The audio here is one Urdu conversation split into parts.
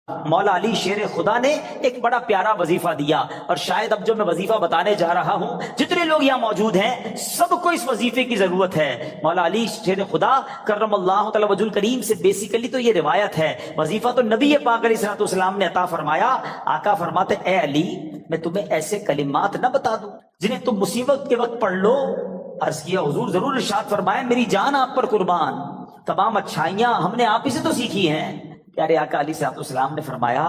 مولا علی شیر خدا نے ایک بڑا پیارا وظیفہ دیا، اور شاید اب جو میں وظیفہ بتانے جا رہا ہوں جتنے لوگ یہاں موجود ہیں سب کو اس وظیفے کی ضرورت ہے۔ مولا علی شیر خدا کرم اللہ تعالی وجہ الکریم سے بیسیکلی تو یہ روایت ہے، وظیفہ تو نبی پاک علیہ الصلوۃ والسلام نے عطا فرمایا۔ آقا فرماتے اے علی میں تمہیں ایسے کلمات نہ بتا دوں جنہیں تم مصیبت کے وقت پڑھ لو؟ عرض کیا حضور ضرور، ارشاد فرمائے میری جان آپ پر قربان، تمام اچھائیاں ہم نے آپ ہی سے تو سیکھی ہیں۔ پیارے آقا علیہ الصلوۃ والسلام نے فرمایا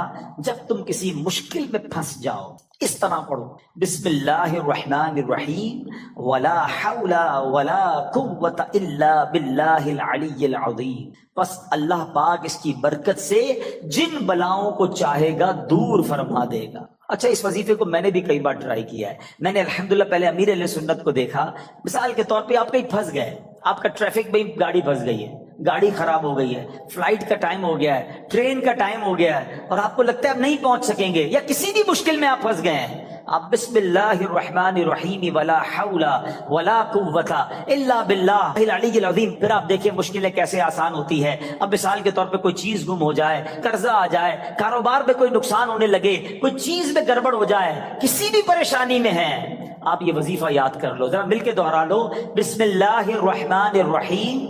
جب تم کسی مشکل میں پھنس جاؤ اس طرح پڑھو، بسم اللہ الرحمن الرحیم ولا حول ولا قوت الا باللہ العلی العظیم، بس اللہ پاک اس کی برکت سے جن بلاؤں کو چاہے گا دور فرما دے گا۔ اچھا اس وظیفے کو میں نے بھی کئی بار ٹرائی کیا ہے۔ میں نے الحمدللہ پہلے امیر اہل سنت کو دیکھا، مثال کے طور پہ آپ کہیں پھنس گئے، آپ کا ٹریفک میں گاڑی پھنس گئی ہے، گاڑی خراب ہو گئی ہے، فلائٹ کا ٹائم ہو گیا ہے، ٹرین کا ٹائم ہو گیا ہے، اور آپ کو لگتا ہے آپ نہیں پہنچ سکیں گے، یا کسی بھی مشکل میں آپ پھنس گئے ہیں، آپ بسم اللہ الرحمن الرحیم ولا حول ولا قوت الا باللہ العلی العظیم، پھر آپ دیکھیں مشکلیں کیسے آسان ہوتی ہے۔ اب مثال کے طور پہ کوئی چیز گم ہو جائے، قرضہ آ جائے، کاروبار میں کوئی نقصان ہونے لگے، کوئی چیز میں گڑبڑ ہو جائے، کسی بھی پریشانی میں ہیں، آپ یہ وظیفہ یاد کر لو، ذرا مل کے دوہرا لو، بسم اللہ الرحمن الرحیم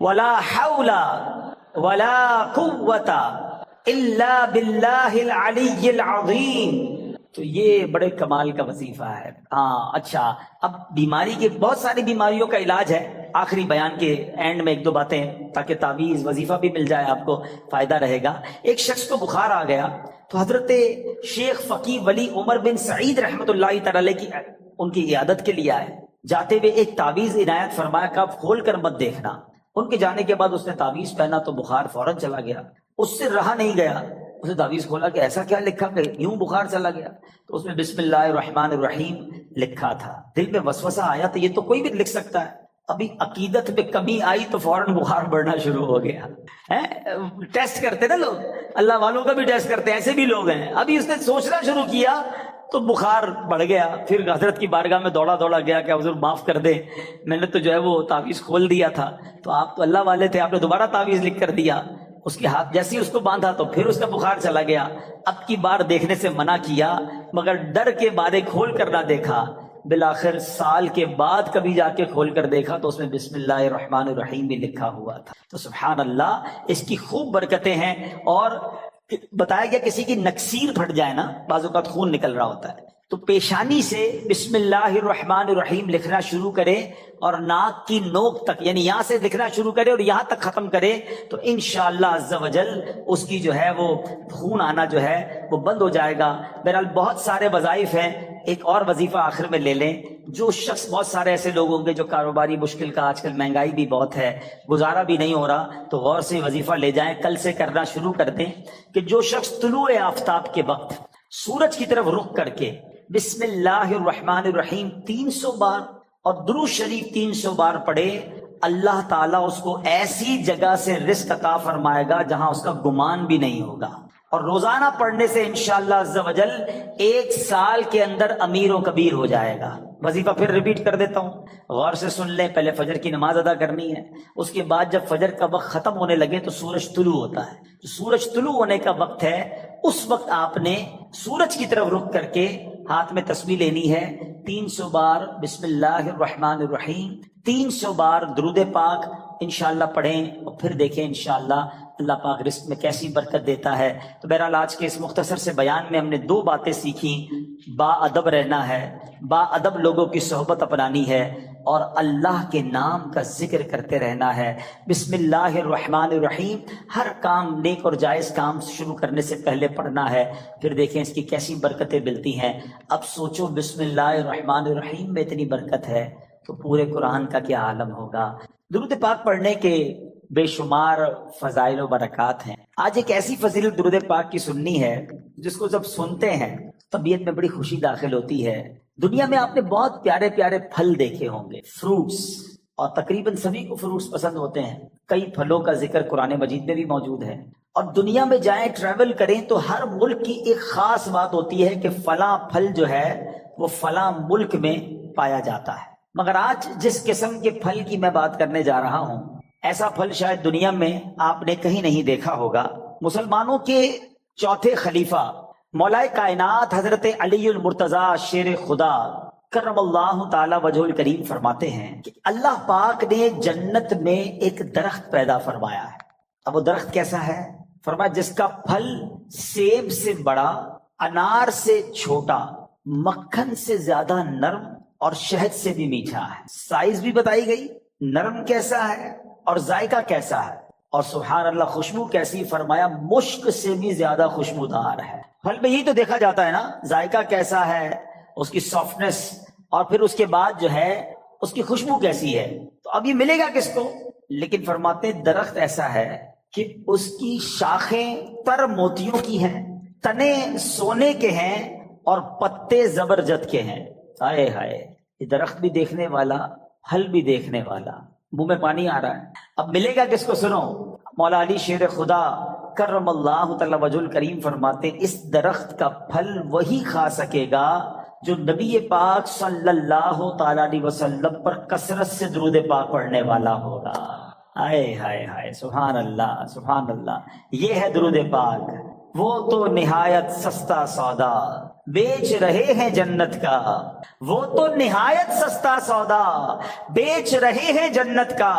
ولا حول ولا قوت الا باللہ العلی العظیم۔ تو یہ بڑے کمال کا وظیفہ ہے۔ ہاں اچھا، اب بیماری کے بہت ساری بیماریوں کا علاج ہے، آخری بیان کے اینڈ میں ایک دو باتیں تاکہ تعویذ وظیفہ بھی مل جائے، آپ کو فائدہ رہے گا۔ ایک شخص کو بخار آ گیا تو حضرت شیخ فقی ولی عمر بن سعید رحمۃ اللہ تعالی کی ان کی عیادت کے لیے آئے، جاتے ہوئے ایک تعویذ عنایت فرمایا کہ آپ کھول کر مت دیکھنا۔ ان کے جانے کے بعد اس نے تعویذ پہنا تو بخار فوراً چلا گیا، اس سے رہا نہیں گیا، اس نے تعویذ کھولا کہ ایسا کیا لکھا کہ یوں بخار چلا گیا، تو اس میں بسم اللہ الرحمن الرحیم لکھا تھا۔ دل میں وسوسہ آیا تو یہ تو کوئی بھی لکھ سکتا ہے، ابھی عقیدت میں کمی آئی تو فوراً بخار بڑھنا شروع ہو گیا۔ ٹیسٹ کرتے نا لوگ، اللہ والوں کا بھی ٹیسٹ کرتے ہیں، ایسے بھی لوگ ہیں۔ ابھی اس نے سوچنا شروع کیا تو بخار بڑھ گیا، پھر حضرت کی بارگاہ میں دوڑا دوڑا گیا کہ حضور معاف کر دیں، میں نے تو جو ہے وہ تعویذ کھول دیا تھا، تو آپ تو اللہ والے تھے، آپ نے دوبارہ تعویذ لکھ کر دیا۔ اس کے ہاتھ جیسے ہی اس کو باندھا تو پھر اس کا بخار چلا گیا۔ اب کی بار دیکھنے سے منع کیا، مگر ڈر کے بارے کھول کر نہ دیکھا، بالآخر سال کے بعد کبھی جا کے کھول کر دیکھا تو اس میں بسم اللہ الرحمن الرحیم بھی لکھا ہوا تھا۔ تو سبحان اللہ، اس کی خوب برکتیں ہیں۔ اور بتایا گیا کسی کی نکسیر پھٹ جائے نا، بعض اوقات خون نکل رہا ہوتا ہے، تو پیشانی سے بسم اللہ الرحمن الرحیم لکھنا شروع کرے اور ناک کی نوک تک، یعنی یہاں سے لکھنا شروع کرے اور یہاں تک ختم کرے تو انشاءاللہ عز و جل اس کی جو ہے وہ خون آنا جو ہے وہ بند ہو جائے گا۔ بہرحال بہت سارے وظائف ہیں، ایک اور وظیفہ آخر میں لے لیں۔ جو شخص، بہت سارے ایسے لوگ ہوں گے جو کاروباری مشکل کا، آج کل مہنگائی بھی بہت ہے، گزارا بھی نہیں ہو رہا، تو غور سے وظیفہ لے جائیں، کل سے کرنا شروع کر دیں کہ جو شخص طلوع آفتاب کے وقت سورج کی طرف رخ کر کے بسم اللہ الرحمن الرحیم 300 بار اور درود شریف 300 بار پڑھے، اللہ تعالیٰ اس کو ایسی جگہ سے رزق عطا فرمائے گا جہاں اس کا گمان بھی نہیں ہوگا، اور روزانہ پڑھنے سے انشاءاللہ عز و جل 1 سال کے اندر امیر و کبیر ہو جائے گا۔ وظیفہ پھر ریپیٹ کر دیتا ہوں، غور سے سن لیں۔ پہلے فجر کی نماز ادا کرنی ہے، اس کے بعد جب فجر کا وقت ختم ہونے لگے تو سورج طلوع ہوتا ہے، تو سورج طلوع ہونے کا وقت ہے، اس وقت آپ نے سورج کی طرف رخ کر کے ہاتھ میں تسبیح لینی ہے، 300 بار بسم اللہ الرحمن الرحیم، 300 بار درود پاک انشاءاللہ پڑھیں، اور پھر دیکھیں انشاءاللہ اللہ پاک رزق میں کیسی برکت دیتا ہے۔ تو بہرحال آج کے اس مختصر سے بیان میں ہم نے 2 باتیں سیکھیں، با ادب رہنا ہے، با ادب لوگوں کی صحبت اپنانی ہے، اور اللہ کے نام کا ذکر کرتے رہنا ہے۔ بسم اللہ الرحمن الرحیم ہر کام، نیک اور جائز کام شروع کرنے سے پہلے پڑھنا ہے، پھر دیکھیں اس کی کیسی برکتیں ملتی ہیں۔ اب سوچو بسم اللہ الرحمن الرحیم میں اتنی برکت ہے تو پورے قرآن کا کیا عالم ہوگا۔ درود پاک پڑھنے کے بے شمار فضائل و برکات ہیں۔ آج ایک ایسی فضیلت درود پاک کی سننی ہے جس کو جب سنتے ہیں طبیعت میں بڑی خوشی داخل ہوتی ہے۔ دنیا میں آپ نے بہت پیارے پیارے پھل دیکھے ہوں گے، فروٹس، اور تقریباً سبھی کو فروٹس پسند ہوتے ہیں۔ کئی پھلوں کا ذکر قرآن مجید میں بھی موجود ہے، اور دنیا میں جائیں، ٹریول کریں تو ہر ملک کی ایک خاص بات ہوتی ہے کہ فلاں پھل جو ہے وہ فلاں ملک میں پایا جاتا ہے۔ مگر آج جس قسم کے پھل کی میں بات کرنے جا رہا ہوں، ایسا پھل شاید دنیا میں آپ نے کہیں نہیں دیکھا ہوگا۔ مسلمانوں کے چوتھے خلیفہ مولائے کائنات حضرت علی المرتضی شیر خدا کرم اللہ تعالی وجہ الکریم فرماتے ہیں کہ اللہ پاک نے جنت میں ایک درخت پیدا فرمایا ہے. اب وہ درخت کیسا ہے؟ فرمایا جس کا پھل سیب سے بڑا، انار سے چھوٹا، مکھن سے زیادہ نرم اور شہد سے بھی میٹھا ہے. سائز بھی بتائی گئی، نرم کیسا ہے اور ذائقہ کیسا ہے، اور سبحان اللہ خوشبو کیسی، فرمایا مشک سے بھی زیادہ خوشبودار ہے. پھل میں یہی تو دیکھا جاتا ہے نا، ذائقہ کیسا ہے، اس کی سافٹنس، اور پھر اس کے بعد جو ہے اس کی خوشبو کیسی ہے. تو اب یہ ملے گا کس کو؟ لیکن فرماتے ہیں درخت ایسا ہے کہ اس کی شاخیں تر موتیوں کی ہیں، تنے سونے کے ہیں، اور پتے زبرجد کے ہیں. ہائے ہائے، یہ درخت بھی دیکھنے والا، پھل بھی دیکھنے والا، منہ میں پانی آ رہا ہے. اب ملے گا کس کو؟ سنو، مولا علی شیر خدا کرم اللہ تعالی وجہ الکریم فرماتے ہیں اس درخت کا پھل وہی کھا سکے گا جو نبی پاک صلی اللہ تعالی علیہ وسلم پر کثرت سے درود پاک پڑھنے والا ہوگا. ہائے ہائے ہائے، سبحان اللہ سبحان اللہ. یہ ہے درود پاک. وہ تو نہایت سستا سودا بیچ رہے ہیں جنت کا، وہ تو نہایت سستا سودا بیچ رہے ہیں جنت کا.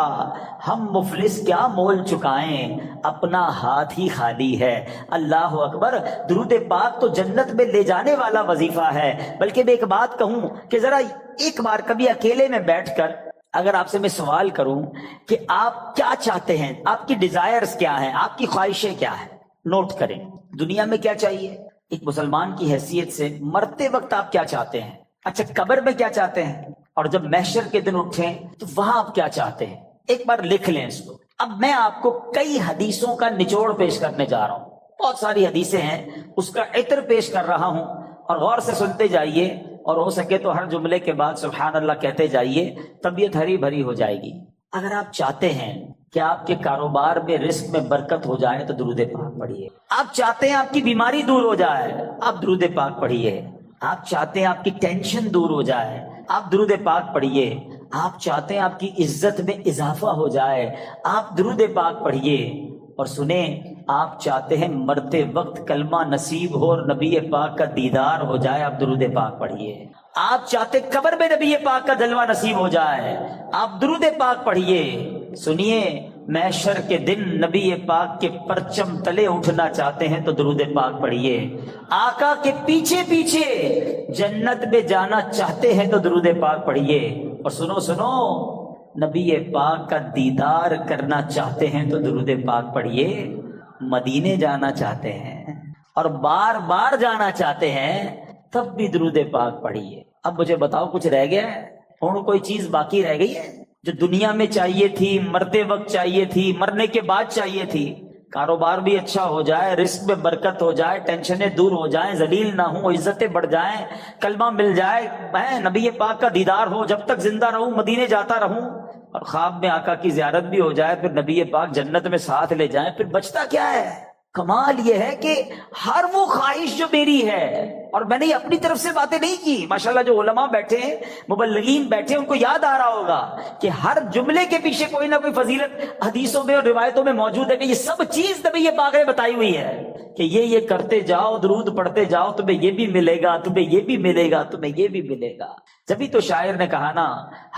ہم مفلس کیا مول چکائیں، اپنا ہاتھ ہی خالی ہے. اللہ اکبر. درود پاک تو جنت میں لے جانے والا وظیفہ ہے. بلکہ میں ایک بات کہوں کہ ذرا ایک بار کبھی اکیلے میں بیٹھ کر اگر آپ سے میں سوال کروں کہ آپ کیا چاہتے ہیں، آپ کی ڈیزائرز کیا ہیں، آپ کی خواہشیں کیا ہیں، نوٹ کریں. دنیا میں کیا چاہیے ایک مسلمان کی حیثیت سے، مرتے وقت آپ کیا چاہتے ہیں، اچھا قبر میں کیا چاہتے ہیں، اور جب محشر کے دن اٹھیں تو وہاں آپ کیا چاہتے ہیں. ایک بار لکھ لیں اس کو. اب میں آپ کو کئی حدیثوں کا نچوڑ پیش کرنے جا رہا ہوں. بہت ساری حدیثیں ہیں، اس کا عطر پیش کر رہا ہوں، اور غور سے سنتے جائیے، اور ہو سکے تو ہر جملے کے بعد سبحان اللہ کہتے جائیے، طبیعت ہری بھری ہو جائے گی. اگر آپ چاہتے ہیں کہ آپ کے کاروبار میں رزق میں برکت ہو جائے تو درود پاک پڑھیے. آپ چاہتے ہیں آپ کی بیماری دور ہو جائے، آپ درود پاک پڑھیے. آپ چاہتے ہیں آپ کی ٹینشن دور ہو جائے، آپ درود پاک پڑھیے. آپ چاہتے ہیں آپ کی عزت میں اضافہ ہو جائے، آپ درود پاک پڑھیے. اور سنیں، آپ چاہتے ہیں مرتے وقت کلمہ نصیب ہو اور نبی پاک کا دیدار ہو جائے، آپ درود پاک پڑھیے. آپ چاہتے قبر میں نبی پاک کا جلوہ نصیب ہو جائے، آپ درود پاک پڑھیے. سنیے، محشر کے دن نبی پاک کے پرچم تلے اٹھنا چاہتے ہیں تو درود پاک پڑھیے. آقا کے پیچھے پیچھے جنت میں جانا چاہتے ہیں تو درود پاک پڑھیے. اور سنو سنو، نبی پاک کا دیدار کرنا چاہتے ہیں تو درود پاک پڑھیے. مدینے جانا چاہتے ہیں اور بار بار جانا چاہتے ہیں تب بھی درود پاک پڑھیے. اب مجھے بتاؤ، کچھ رہ گیا ہے؟ اور کوئی چیز باقی رہ گئی ہے جو دنیا میں چاہیے تھی، مرتے وقت چاہیے تھی، مرنے کے بعد چاہیے تھی؟ کاروبار بھی اچھا ہو جائے، رزق میں برکت ہو جائے، ٹینشنیں دور ہو جائیں، ذلیل نہ ہوں، عزتیں بڑھ جائیں، کلمہ مل جائے، میں نبی پاک کا دیدار ہو، جب تک زندہ رہوں مدینے جاتا رہوں، اور خواب میں آقا کی زیارت بھی ہو جائے، پھر نبی پاک جنت میں ساتھ لے جائیں، پھر بچتا کیا ہے؟ کمال یہ ہے کہ ہر وہ خواہش جو میری ہے، اور میں نے اپنی طرف سے باتیں نہیں کی، ماشاءاللہ جو علماء بیٹھے ہیں، مبلغین بیٹھے ہیں، ان کو یاد آ رہا ہوگا کہ ہر جملے کے پیچھے کوئی نہ کوئی فضیلت حدیثوں میں اور روایتوں میں موجود ہے، کہ یہ سب چیز نبی پاک نے بتائی ہوئی ہے کہ یہ کرتے جاؤ، درود پڑھتے جاؤ، تمہیں یہ بھی ملے گا، تمہیں یہ بھی ملے گا، تمہیں یہ بھی ملے گا. جبھی تو شاعر نے کہا نا،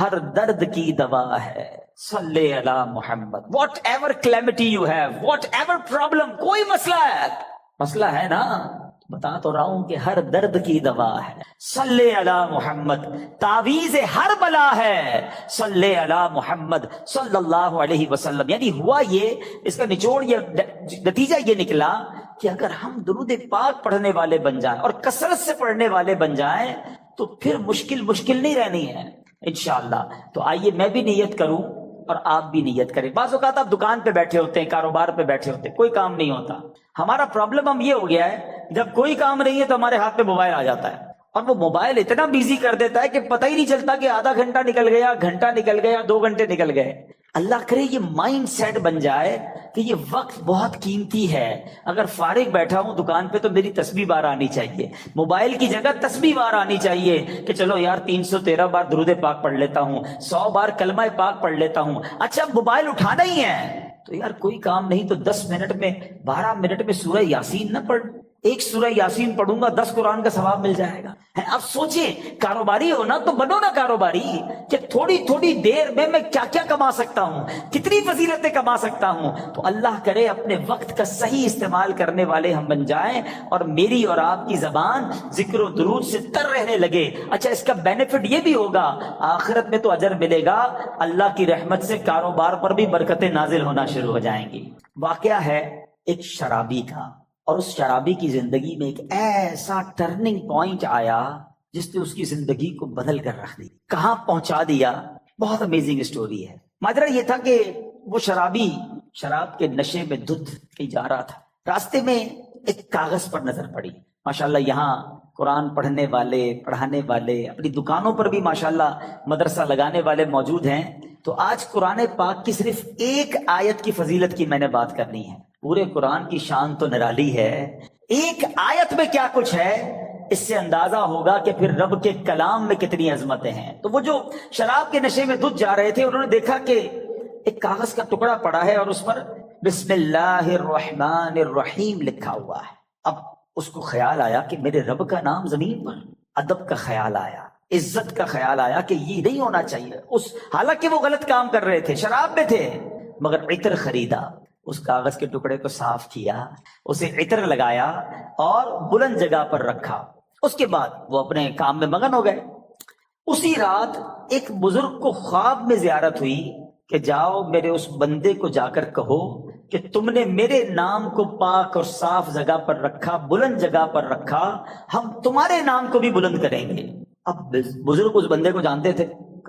ہر درد کی دوا ہے صلی علی محمد. Whatever calamity you have, whatever problem, کوئی مسئلہ ہے نا، بتا تو رہا ہوں کہ ہر درد کی دوا ہے صلی علی محمد. تعویذ ہر بلا ہے صلی علی محمد صلی اللہ علیہ وسلم. یعنی ہوا یہ، اس کا نچوڑ یہ، نتیجہ یہ نکلا کہ اگر ہم درود پاک پڑھنے والے بن جائیں اور کثرت سے پڑھنے والے بن جائیں تو پھر مشکل نہیں رہنی ہے انشاءاللہ. تو آئیے میں بھی نیت کروں اور آپ بھی نیت کریں. بعض اوقات آپ دکان پہ بیٹھے ہوتے ہیں، کاروبار پہ بیٹھے ہوتے ہیں، کوئی کام نہیں ہوتا. ہمارا پرابلم ہم یہ ہو گیا ہے، جب کوئی کام نہیں ہے تو ہمارے ہاتھ میں موبائل آ جاتا ہے، اور وہ موبائل اتنا بیزی کر دیتا ہے کہ پتہ ہی نہیں چلتا کہ آدھا گھنٹہ نکل گیا، گھنٹہ نکل گیا، 2 گھنٹے نکل گئے. اللہ کرے یہ مائنڈ سیٹ بن جائے کہ یہ وقت بہت قیمتی ہے. اگر فارغ بیٹھا ہوں دکان پہ تو میری تسبیح بار آنی چاہیے, موبائل کی جگہ تسبیح بار آنی چاہیے کہ چلو یار 313 بار درود پاک پڑھ لیتا ہوں, 100 بار کلمہ پاک پڑھ لیتا ہوں. اچھا موبائل اٹھانا ہی ہے تو یار کوئی کام نہیں تو 10 منٹ میں 12 منٹ میں سورہ یاسین نہ پڑھ, ایک سورہ یاسین پڑھوں گا 10 قرآن کا ثواب مل جائے گا. اب سوچیں کاروباری ہو نا تو بنو نا کاروباری کہ تھوڑی تھوڑی دیر میں کیا کیا کما سکتا ہوں, کتنی فضیلتیں کما سکتا ہوں. تو اللہ کرے اپنے وقت کا صحیح استعمال کرنے والے ہم بن جائیں اور میری اور آپ کی زبان ذکر و درود سے تر رہنے لگے. اچھا اس کا بینیفٹ یہ بھی ہوگا, آخرت میں تو اجر ملے گا, اللہ کی رحمت سے کاروبار پر بھی برکتیں نازل ہونا شروع ہو جائیں گی. واقعہ ہے ایک شرابی کا, اور اس شرابی کی زندگی میں ایک ایسا ٹرننگ پوائنٹ آیا جس نے اس کی زندگی کو بدل کر رکھ دی, کہاں پہنچا دیا. بہت امیزنگ اسٹوری ہے. ماجرا یہ تھا کہ وہ شرابی شراب کے نشے میں دھت کہیں جا رہا تھا, راستے میں ایک کاغذ پر نظر پڑی. ماشاءاللہ یہاں قرآن پڑھنے والے پڑھانے والے, اپنی دکانوں پر بھی ماشاءاللہ مدرسہ لگانے والے موجود ہیں. تو آج قرآن پاک کی صرف ایک آیت کی فضیلت کی میں نے بات کرنی ہے. پورے قرآن کی شان تو نرالی ہے, ایک آیت میں کیا کچھ ہے اس سے اندازہ ہوگا کہ پھر رب کے کلام میں کتنی عظمتیں ہیں. تو وہ جو شراب کے نشے میں دھت جا رہے تھے, انہوں نے دیکھا کہ ایک کاغذ کا ٹکڑا پڑا ہے اور اس پر بسم اللہ الرحمن الرحیم لکھا ہوا ہے. اب اس کو خیال آیا کہ میرے رب کا نام زمین پر, ادب کا خیال آیا, عزت کا خیال آیا کہ یہ نہیں ہونا چاہیے. حالانکہ وہ غلط کام کر رہے تھے, شراب میں تھے, مگر عطر خریدا, اس کاغذ کے ٹکڑے کو صاف کیا, اسے عطر لگایا اور بلند جگہ پر رکھا. اس کے بعد وہ اپنے کام میں مگن ہو گئے. اسی رات ایک بزرگ کو خواب میں زیارت ہوئی کہ جاؤ میرے اس بندے کو جا کر کہو کہ تم نے میرے نام کو پاک اور صاف جگہ پر رکھا, بلند جگہ پر رکھا, ہم تمہارے نام کو بھی بلند کریں گے. اب بزرگ اس بندے کو جانتے تھے,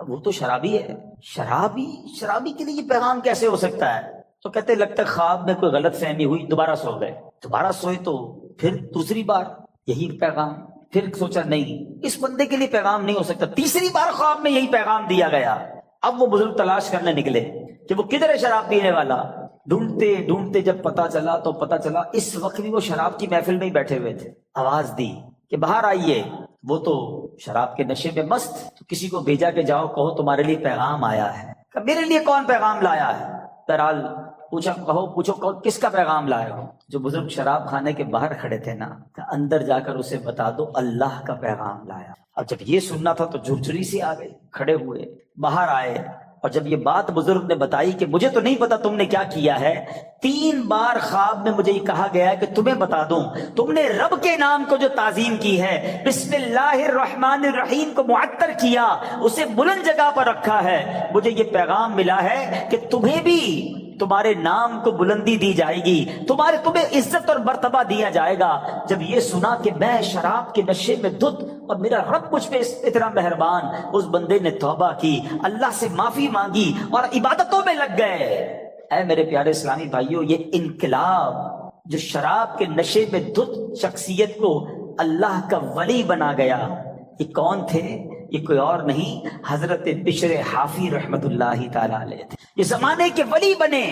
وہ تو شرابی ہے, شرابی کے لیے یہ پیغام کیسے ہو سکتا ہے. تو کہتے لگتا ہے خواب میں کوئی غلط فہمی ہوئی, دوبارہ سو گئے. دوبارہ سوئے تو پھر دوسری بار یہی پیغام, پھر سوچا نہیں اس بندے کے لیے پیغام نہیں ہو سکتا, تیسری بار خواب میں یہی پیغام دیا گیا. اب وہ بزرگ تلاش کرنے نکلے کہ وہ کدھر ہے شراب پینے والا. ڈھونڈتے ڈھونڈتے جب پتا چلا اس وقت بھی وہ شراب کی محفل میں ہی بیٹھے ہوئے تھے. آواز دی کہ باہر آئیے. وہ تو شراب کے نشے میں مست, تو کسی کو بھیجا کہ جاؤ کہو تمہارے لیے پیغام آیا ہے. کہ میرے لیے کون پیغام لایا ہے؟ بہرحال پوچھو کس کا پیغام لائے ہو. جو بزرگ شراب خانے کے باہر کھڑے تھے نا, اندر جا کر اسے بتا دو اللہ کا پیغام لایا. اب جب یہ سننا تھا تو جھرجھری سی آ گئی, کھڑے ہوئے باہر آئے, اور جب یہ بات بزرگ نے بتائی کہ مجھے تو نہیں پتا تم نے کیا کیا ہے, 3 بار خواب میں مجھے یہ کہا گیا ہے کہ تمہیں بتا دوں, تم نے رب کے نام کو جو تعظیم کی ہے, بسم اللہ الرحمن الرحیم کو معطر کیا, اسے بلند جگہ پر رکھا ہے, مجھے یہ پیغام ملا ہے کہ تمہیں بھی تمہارے نام کو بلندی دی جائے گی, تمہیں عزت اور مرتبہ دیا جائے گا. جب یہ سنا کہ میں شراب کے نشے میں دھت اور میرا رب مجھ پہ اتنا مہربان, اس بندے نے توبہ کی, اللہ سے معافی مانگی اور عبادتوں میں لگ گئے. اے میرے پیارے اسلامی بھائیوں, یہ انقلاب جو شراب کے نشے میں دھت شخصیت کو اللہ کا ولی بنا گیا, یہ کون تھے؟ یہ کوئی اور نہیں, حضرت بشر حافی رحمت اللہ تعالی علیہ تھے. یہ زمانے کے ولی بنے.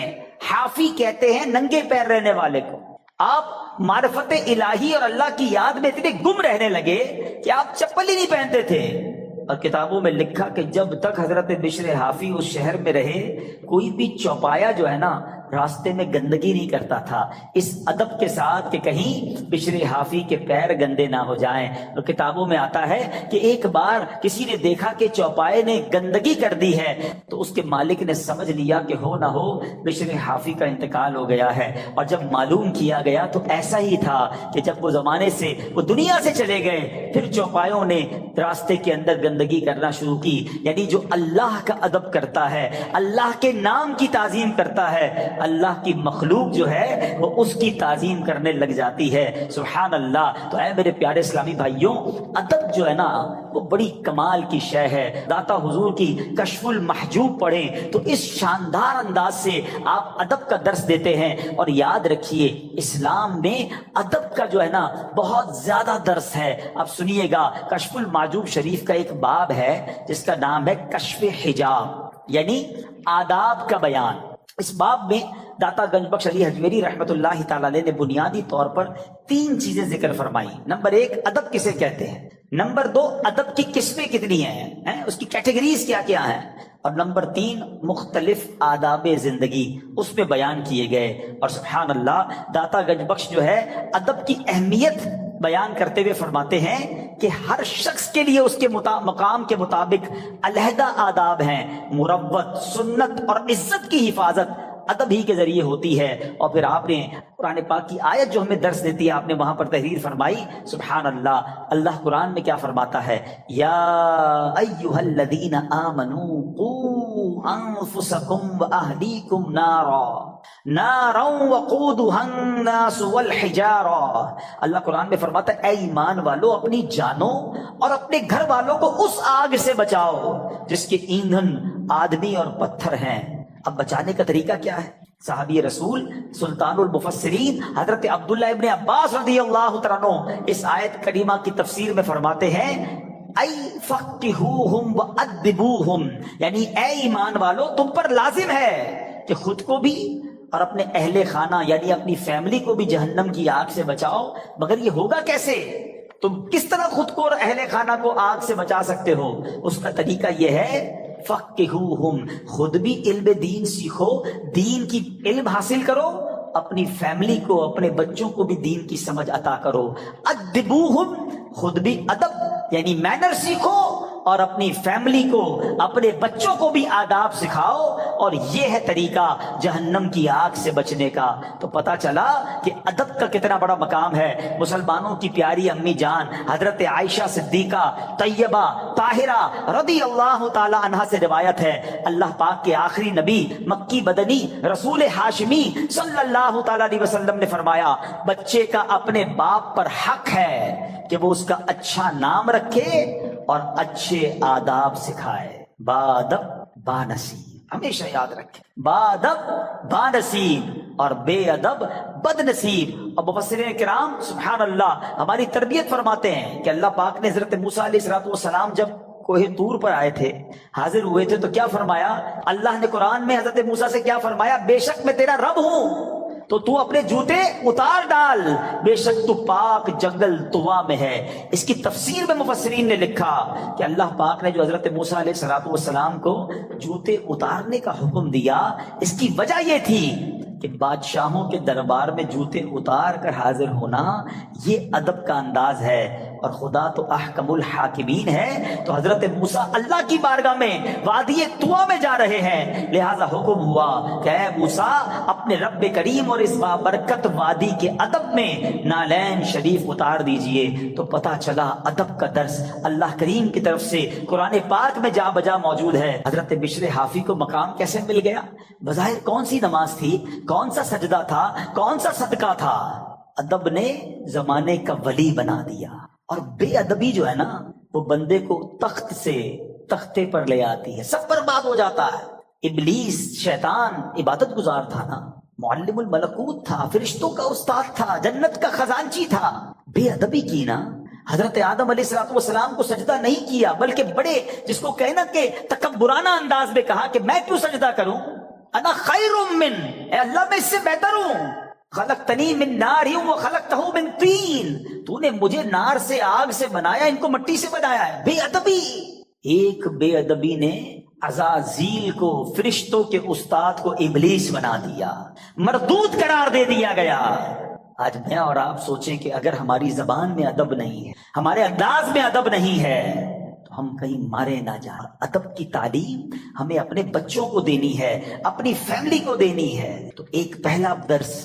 حافی کہتے ہیں ننگے پیر رہنے والے کو. آپ معرفت الہی اور اللہ کی یاد میں اتنے گم رہنے لگے کہ آپ چپل ہی نہیں پہنتے تھے. اور کتابوں میں لکھا کہ جب تک حضرت بشر حافی اس شہر میں رہے, کوئی بھی چوپایا جو ہے نا راستے میں گندگی نہیں کرتا تھا, اس ادب کے ساتھ کہ کہیں بشر حافی کے پیر گندے نہ ہو جائیں. اور کتابوں میں آتا ہے کہ ایک بار کسی نے دیکھا کہ چوپائے نے گندگی کر دی ہے, تو اس کے مالک نے سمجھ لیا کہ ہو نہ ہو بشر حافی کا انتقال ہو گیا ہے. اور جب معلوم کیا گیا تو ایسا ہی تھا کہ جب وہ زمانے سے وہ دنیا سے چلے گئے, پھر چوپایوں نے راستے کے اندر گندگی کرنا شروع کی. یعنی جو اللہ کا ادب کرتا ہے, اللہ کے نام کی تعظیم کرتا ہے, اللہ کی مخلوق جو ہے وہ اس کی تعظیم کرنے لگ جاتی ہے. سبحان اللہ. تو اے میرے پیارے اسلامی بھائیوں, ادب جو ہے نا وہ بڑی کمال کی شے ہے. داتا حضور کی کشف المحجوب پڑھیں تو اس شاندار انداز سے آپ ادب کا درس دیتے ہیں. اور یاد رکھیے اسلام میں ادب کا جو ہے نا بہت زیادہ درس ہے. آپ سنیے گا, کشف المحجوب شریف کا ایک باب ہے جس کا نام ہے کشف حجاب. یعنی آداب کا بیان. اس باب میں داتا گنج بخش علی حجویری رحمۃ اللہ تعالی علیہ نے بنیادی طور پر 3 چیزیں ذکر فرمائی. نمبر 1 ادب کسے کہتے ہیں. نمبر 2 ادب کی قسمیں کتنی ہیں، اس کی کیٹیگریز کیا کیا ہیں. اور نمبر 3 مختلف آداب زندگی اس میں بیان کیے گئے. اور سبحان اللہ داتا گنج بخش جو ہے ادب کی اہمیت بیان کرتے ہوئے فرماتے ہیں کہ ہر شخص کے لیے اس کے مقام کے مطابق علیحدہ آداب ہیں. مروت، سنت اور عزت کی حفاظت ادب ہی کے ذریعے ہوتی ہے. اور پھر آپ نے قرآن پاک کی آیت جو ہمیں درس دیتی ہے آپ نے وہاں پر تحریر فرمائی. سبحان اللہ، اللہ قرآن میں کیا فرماتا ہے، یا ایھا الذین آمنوا قوا انفسکم واہلیکم نارا وقودھا الناس والحجارہ. اللہ قرآن میں فرماتا ہے اے ایمان والو اپنی جانوں اور اپنے گھر والوں کو اس آگ سے بچاؤ جس کے ایندھن آدمی اور پتھر ہیں. اب بچانے کا طریقہ کیا ہے؟ صحابی رسول سلطان المفسرین حضرت عبداللہ ابن عباس رضی اللہ تعالیٰ عنہ اس آیت کریمہ کی تفسیر میں فرماتے ہیں ای فقہوہم وادبوہم، یعنی اے ایمان والو تم پر لازم ہے کہ خود کو بھی اور اپنے اہل خانہ یعنی اپنی فیملی کو بھی جہنم کی آگ سے بچاؤ. مگر یہ ہوگا کیسے؟ تم کس طرح خود کو اور اہل خانہ کو آگ سے بچا سکتے ہو؟ اس کا طریقہ یہ ہے فقہوہم، خود بھی علم دین سیکھو، دین کی علم حاصل کرو، اپنی فیملی کو اپنے بچوں کو بھی دین کی سمجھ عطا کرو. ادبوہم، خود بھی ادب یعنی مینر سیکھو اور اپنی فیملی کو اپنے بچوں کو بھی آداب سکھاؤ. اور یہ ہے طریقہ جہنم کی آگ سے بچنے کا. تو پتہ چلا کہ ادب کا کتنا بڑا مقام ہے. مسلمانوں کی پیاری امی جان حضرت عائشہ صدیقہ طیبہ طاہرہ رضی اللہ تعالی عنہا سے روایت ہے، اللہ پاک کے آخری نبی مکی بدنی رسول ہاشمی صلی اللہ تعالی علیہ وسلم نے فرمایا بچے کا اپنے باپ پر حق ہے کہ وہ اس کا اچھا نام رکھے اور اچھے آداب سکھائے. بادب بانصیب، ہمیشہ یاد رکھے، بادب بانصیب اور بے ادب بد نصیب. اور مفسرین کرام سبحان اللہ ہماری تربیت فرماتے ہیں کہ اللہ پاک نے حضرت موسیٰ علیہ السلام جب کوہ طور پر آئے تھے، حاضر ہوئے تھے، تو کیا فرمایا؟ اللہ نے قرآن میں حضرت موسیٰ سے کیا فرمایا؟ بے شک میں تیرا رب ہوں تو تو اپنے جوتے اتار ڈال، بے شک تو پاک جنگل طوا میں ہے. اس کی تفسیر میں مفسرین نے لکھا کہ اللہ پاک نے جو حضرت موسیٰ علیہ السلام کو جوتے اتارنے کا حکم دیا، اس کی وجہ یہ تھی کہ بادشاہوں کے دربار میں جوتے اتار کر حاضر ہونا یہ ادب کا انداز ہے، اور خدا تو احکم الحاکمین ہے. تو حضرت موسیٰ اللہ کی بارگاہ میں وادی طوا میں جا رہے ہیں، لہذا حکم ہوا کہ اے موسیٰ اپنے رب کریم اور اس بابرکت وادی کے ادب میں نالین شریف اتار دیجئے. تو پتہ چلا ادب کا درس اللہ کریم کی طرف سے قرآن پاک میں جا بجا موجود ہے. حضرت بشر حافی کو مقام کیسے مل گیا؟ بظاہر کون سی نماز تھی، کون سا سجدہ تھا، کون سا صدقہ تھا؟ ادب نے زمانے کا ولی بنا دیا. اور بے ادبی جو ہے نا وہ بندے کو تخت سے تختے پر لے آتی ہے، سب برباد ہو جاتا ہے. ابلیس شیطان عبادت گزار تھا نا، معلم الملکوت تھا، فرشتوں کا استاد تھا، جنت کا خزانچی تھا. بے ادبی کی نا، حضرت آدم علیہ السلام کو سجدہ نہیں کیا بلکہ بڑے جس کو کہنا کہ تکبرانہ انداز میں کہا کہ میں کیوں سجدہ کروں، انا خیر من، اے اللہ میں اس سے بہتر ہوں. خلقتنی من نار وخلقتہ من طین، تو نے مجھے نار سے آگ سے بنایا، ان کو مٹی سے بنایا ہے. بے ادبی. ایک بے ادبی نے عزازیل کو، فرشتوں کے استاد کو ابلیس بنا دیا، مردود قرار دے دیا گیا. آج میں اور آپ سوچیں کہ اگر ہماری زبان میں ادب نہیں ہے، ہمارے انداز میں ادب نہیں ہے، تو ہم کہیں مارے نہ جائیں. ادب کی تعلیم ہمیں اپنے بچوں کو دینی ہے، اپنی فیملی کو دینی ہے. تو ایک پہلا درس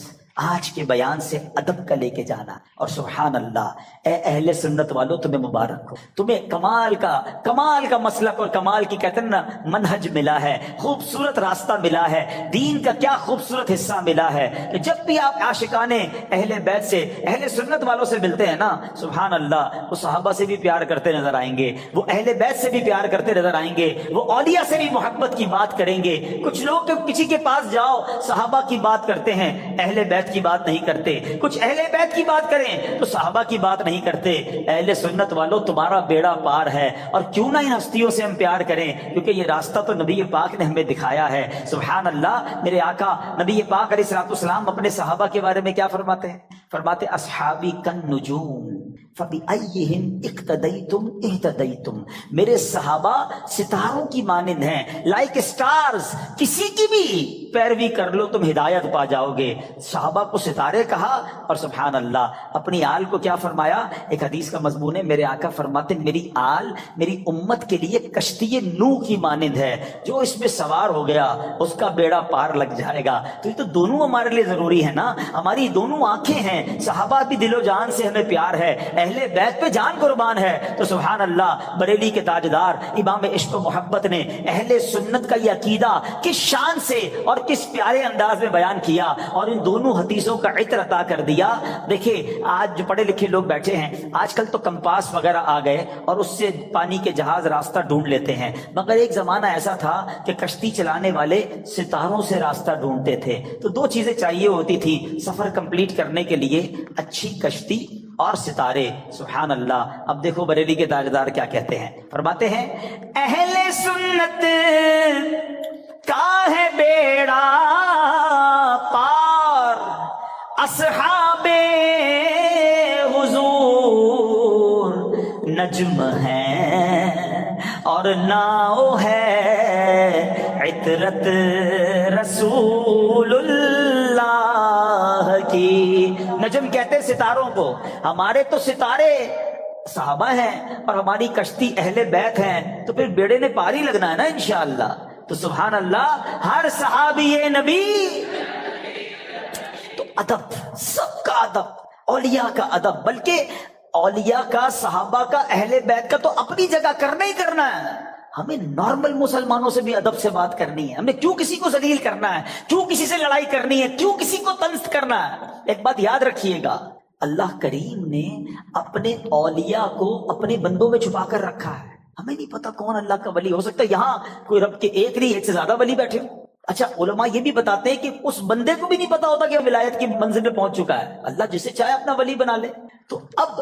آج کے بیان سے ادب کا لے کے جانا. اور سبحان اللہ اے اہل سنت والو تمہیں مبارک ہو، تمہیں کمال کا مسلک اور کمال کی کہتے ہیں نا منہج ملا ہے، خوبصورت راستہ ملا ہے. دین کا کیا خوبصورت حصہ ملا ہے کہ جب بھی آپ عاشقان اہل بیت سے، اہل سنت والوں سے ملتے ہیں نا، سبحان اللہ وہ صحابہ سے بھی پیار کرتے نظر آئیں گے، وہ اہل بیت سے بھی پیار کرتے نظر آئیں گے، وہ اولیاء سے بھی محبت کی بات کریں گے. کچھ لوگ کسی کے پاس جاؤ صحابہ کی بات کرتے ہیں، اہل بیت بیت کی بات نہیں کرتے، کچھ اہل بیت کی بات کریں تو صحابہ کی بات نہیں کرتے۔ اہل سنت والوں تمہارا بیڑا پار ہے، اور کیوں نہ ان ہستیوں سے ہم پیار کریں، کیونکہ یہ راستہ تو نبی پاک نے ہمیں دکھایا ہے۔ سبحان اللہ، میرے آقا نبی پاک علیہ الصلوۃ والسلام اپنے صحابہ کے بارے میں کیا فرماتے ہیں؟ فرماتے اصحابی کالنجوم فبأیہم اقتدیتم اہتدیتم، میرے صحابہ ستاروں کی مانند ہیں، لائک اسٹارز، کسی کی بھی پیروی کر لو تم ہدایت پا جاؤ گے۔ صحابہ کو ستارے کہا، اور سبحان اللہ اپنی آل کو کیا فرمایا؟ ایک حدیث کا مضمون ہے، میرے آقا فرماتے میری آل میری امت کے لیے کشتی نوح کی مانند ہے، جو اس میں سوار ہو گیا اس کا بیڑا پار لگ جائے گا۔ تو یہ تو دونوں ہمارے لیے ضروری ہے نا، ہماری دونوں آنکھیں ہیں، صحابہ بھی دل و جان سے ہمیں پیار ہے، اہل بیت پہ جان قربان ہے۔ تو سبحان اللہ، بریلی کے تاجدار امام عشق و محبت نے اہل سنت کا یہ عقیدہ کس شان سے اور کس پیارے انداز میں بیان کیا، اور ان دونوں حدیثوں کا عطر عطا کر دیا۔ دیکھیں آج جو پڑھے لکھے لوگ بیٹھے ہیں، آج کل تو کمپاس وغیرہ آ گئے اور اس سے پانی کے جہاز راستہ ڈھونڈ لیتے ہیں، مگر ایک زمانہ ایسا تھا کہ کشتی چلانے والے ستاروں سے راستہ ڈھونڈتے تھے۔ تو دو چیزیں چاہیے ہوتی تھی سفر کمپلیٹ کرنے کے لیے، اچھی کشتی اور ستارے۔ سبحان اللہ، اب دیکھو بریلی کے تاجدار کیا کہتے ہیں، فرماتے ہیں اہل سنت کا ہے بیڑا پار، اصحاب حضور نجم ہیں اور ناؤ ہے عطرت رسول اللہ کی۔ نجم کہتے ہیں ستاروں کو، ہمارے تو ستارے صحابہ ہیں اور ہماری کشتی اہل بیت ہیں، تو پھر بیڑے نے پار ہی لگنا ہے نا انشاءاللہ۔ تو سبحان اللہ، ہر صحابی نبی تو ادب، سب کا ادب، اولیاء کا ادب، بلکہ اولیاء کا، صحابہ کا، اہل بیت کا تو اپنی جگہ کرنا ہی کرنا ہے۔ ہمیں نارمل مسلمانوں سے بھی ادب سے بات کرنی ہے، ہمیں کیوں کسی کو ذلیل کرنا ہے، کیوں کسی سے لڑائی کرنی ہے، کیوں کسی کو طنز کرنا ہے۔ ایک بات یاد رکھیے گا، اللہ کریم نے اپنے اولیاء کو اپنے بندوں میں چھپا کر رکھا ہے۔ ہمیں نہیں پتا کون اللہ کا ولی، ہو سکتا ہے یہاں کوئی رب کے ایک نہیں ایک سے زیادہ ولی بیٹھے ہو۔ اچھا، علماء یہ بھی بتاتے ہیں کہ اس بندے کو بھی نہیں پتا ہوتا کہ وہ ولایت کی منزل میں پہنچ چکا ہے، اللہ جسے چاہے اپنا ولی بنا لے۔ تو اب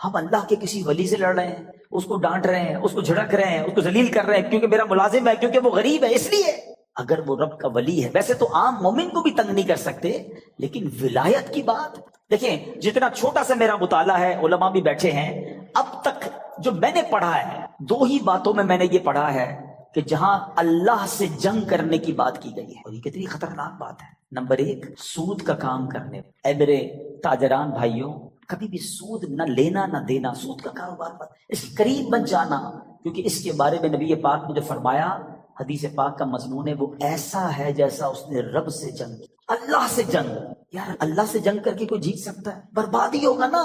ہم اللہ کے کسی ولی سے لڑ رہے ہیں، اس کو ڈانٹ رہے ہیں، اس کو جھڑک رہے ہیں، اس کو ذلیل کر رہے ہیں کیونکہ میرا ملازم ہے، کیونکہ وہ غریب ہے، اس لیے۔ اگر وہ رب کا ولی ہے، ویسے تو عام مومن کو بھی تنگ نہیں کر سکتے، لیکن ولایت کی بات دیکھیں، جتنا چھوٹا سا میرا مطالعہ ہے، علماء بھی بیٹھے ہیں، اب تک جو میں نے پڑھا ہے، دو ہی باتوں میں نے یہ پڑھا ہے کہ جہاں اللہ سے جنگ کرنے کی بات کی گئی ہے، اور یہ کتنی خطرناک بات ہے۔ نمبر ایک، سود کا کام کرنے۔ اے میرے تاجران بھائیوں، کبھی بھی سود نہ لینا نہ دینا، سود کا کاروبار مت، اس کے قریب مت جانا، کیونکہ اس کے بارے میں نبی پاک نے جو فرمایا، حدیث پاک کا مضمون ہے، وہ ایسا ہے جیسا اس نے رب سے جنگ کی۔ اللہ سے جنگ، یار اللہ سے جنگ کر کے کوئی جیت سکتا ہے؟ بربادی ہوگا نا،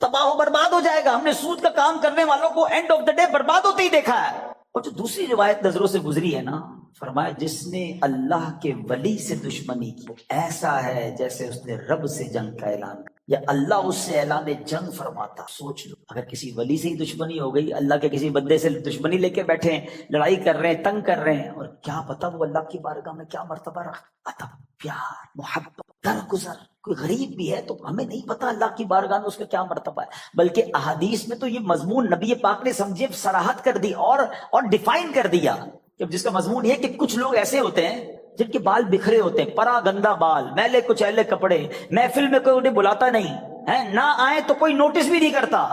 تباہ و برباد ہو جائے گا۔ ہم نے سود کا کام کرنے والوں کو اینڈ آف دا ڈے برباد ہوتے ہی دیکھا ہے۔ اور جو دوسری روایت نظروں سے گزری ہے نا، فرمایا جس نے اللہ کے ولی سے دشمنی کی، ایسا ہے جیسے اس نے رب سے جنگ کا اعلان کیا، یا اللہ اس سے اعلان جنگ فرماتا۔ سوچ لو، اگر کسی ولی سے ہی دشمنی ہو گئی، اللہ کے کسی بندے سے دشمنی لے کے بیٹھے ہیں، لڑائی کر رہے ہیں، تنگ کر رہے ہیں، اور کیا پتا وہ اللہ کی بارگاہ میں کیا مرتبہ رکھ، ادب، پیار، محبت، درگزر۔ کوئی غریب بھی ہے تو ہمیں نہیں پتا اللہ کی بارگاہ میں اس کا کیا مرتبہ ہے، بلکہ احادیث میں تو یہ مضمون نبی پاک نے سمجھے صراحت کر دی اور ڈیفائن کر دیا، جس کا مضمون یہ کہ کچھ لوگ ایسے ہوتے ہیں جن کے بال بکھرے ہوتے ہیں، پرا گندا بال، میلے کچیلے کپڑے، محفل میں کوئی انہیں بلاتا نہیں ہے، نہ آئے تو کوئی نوٹس بھی نہیں کرتا،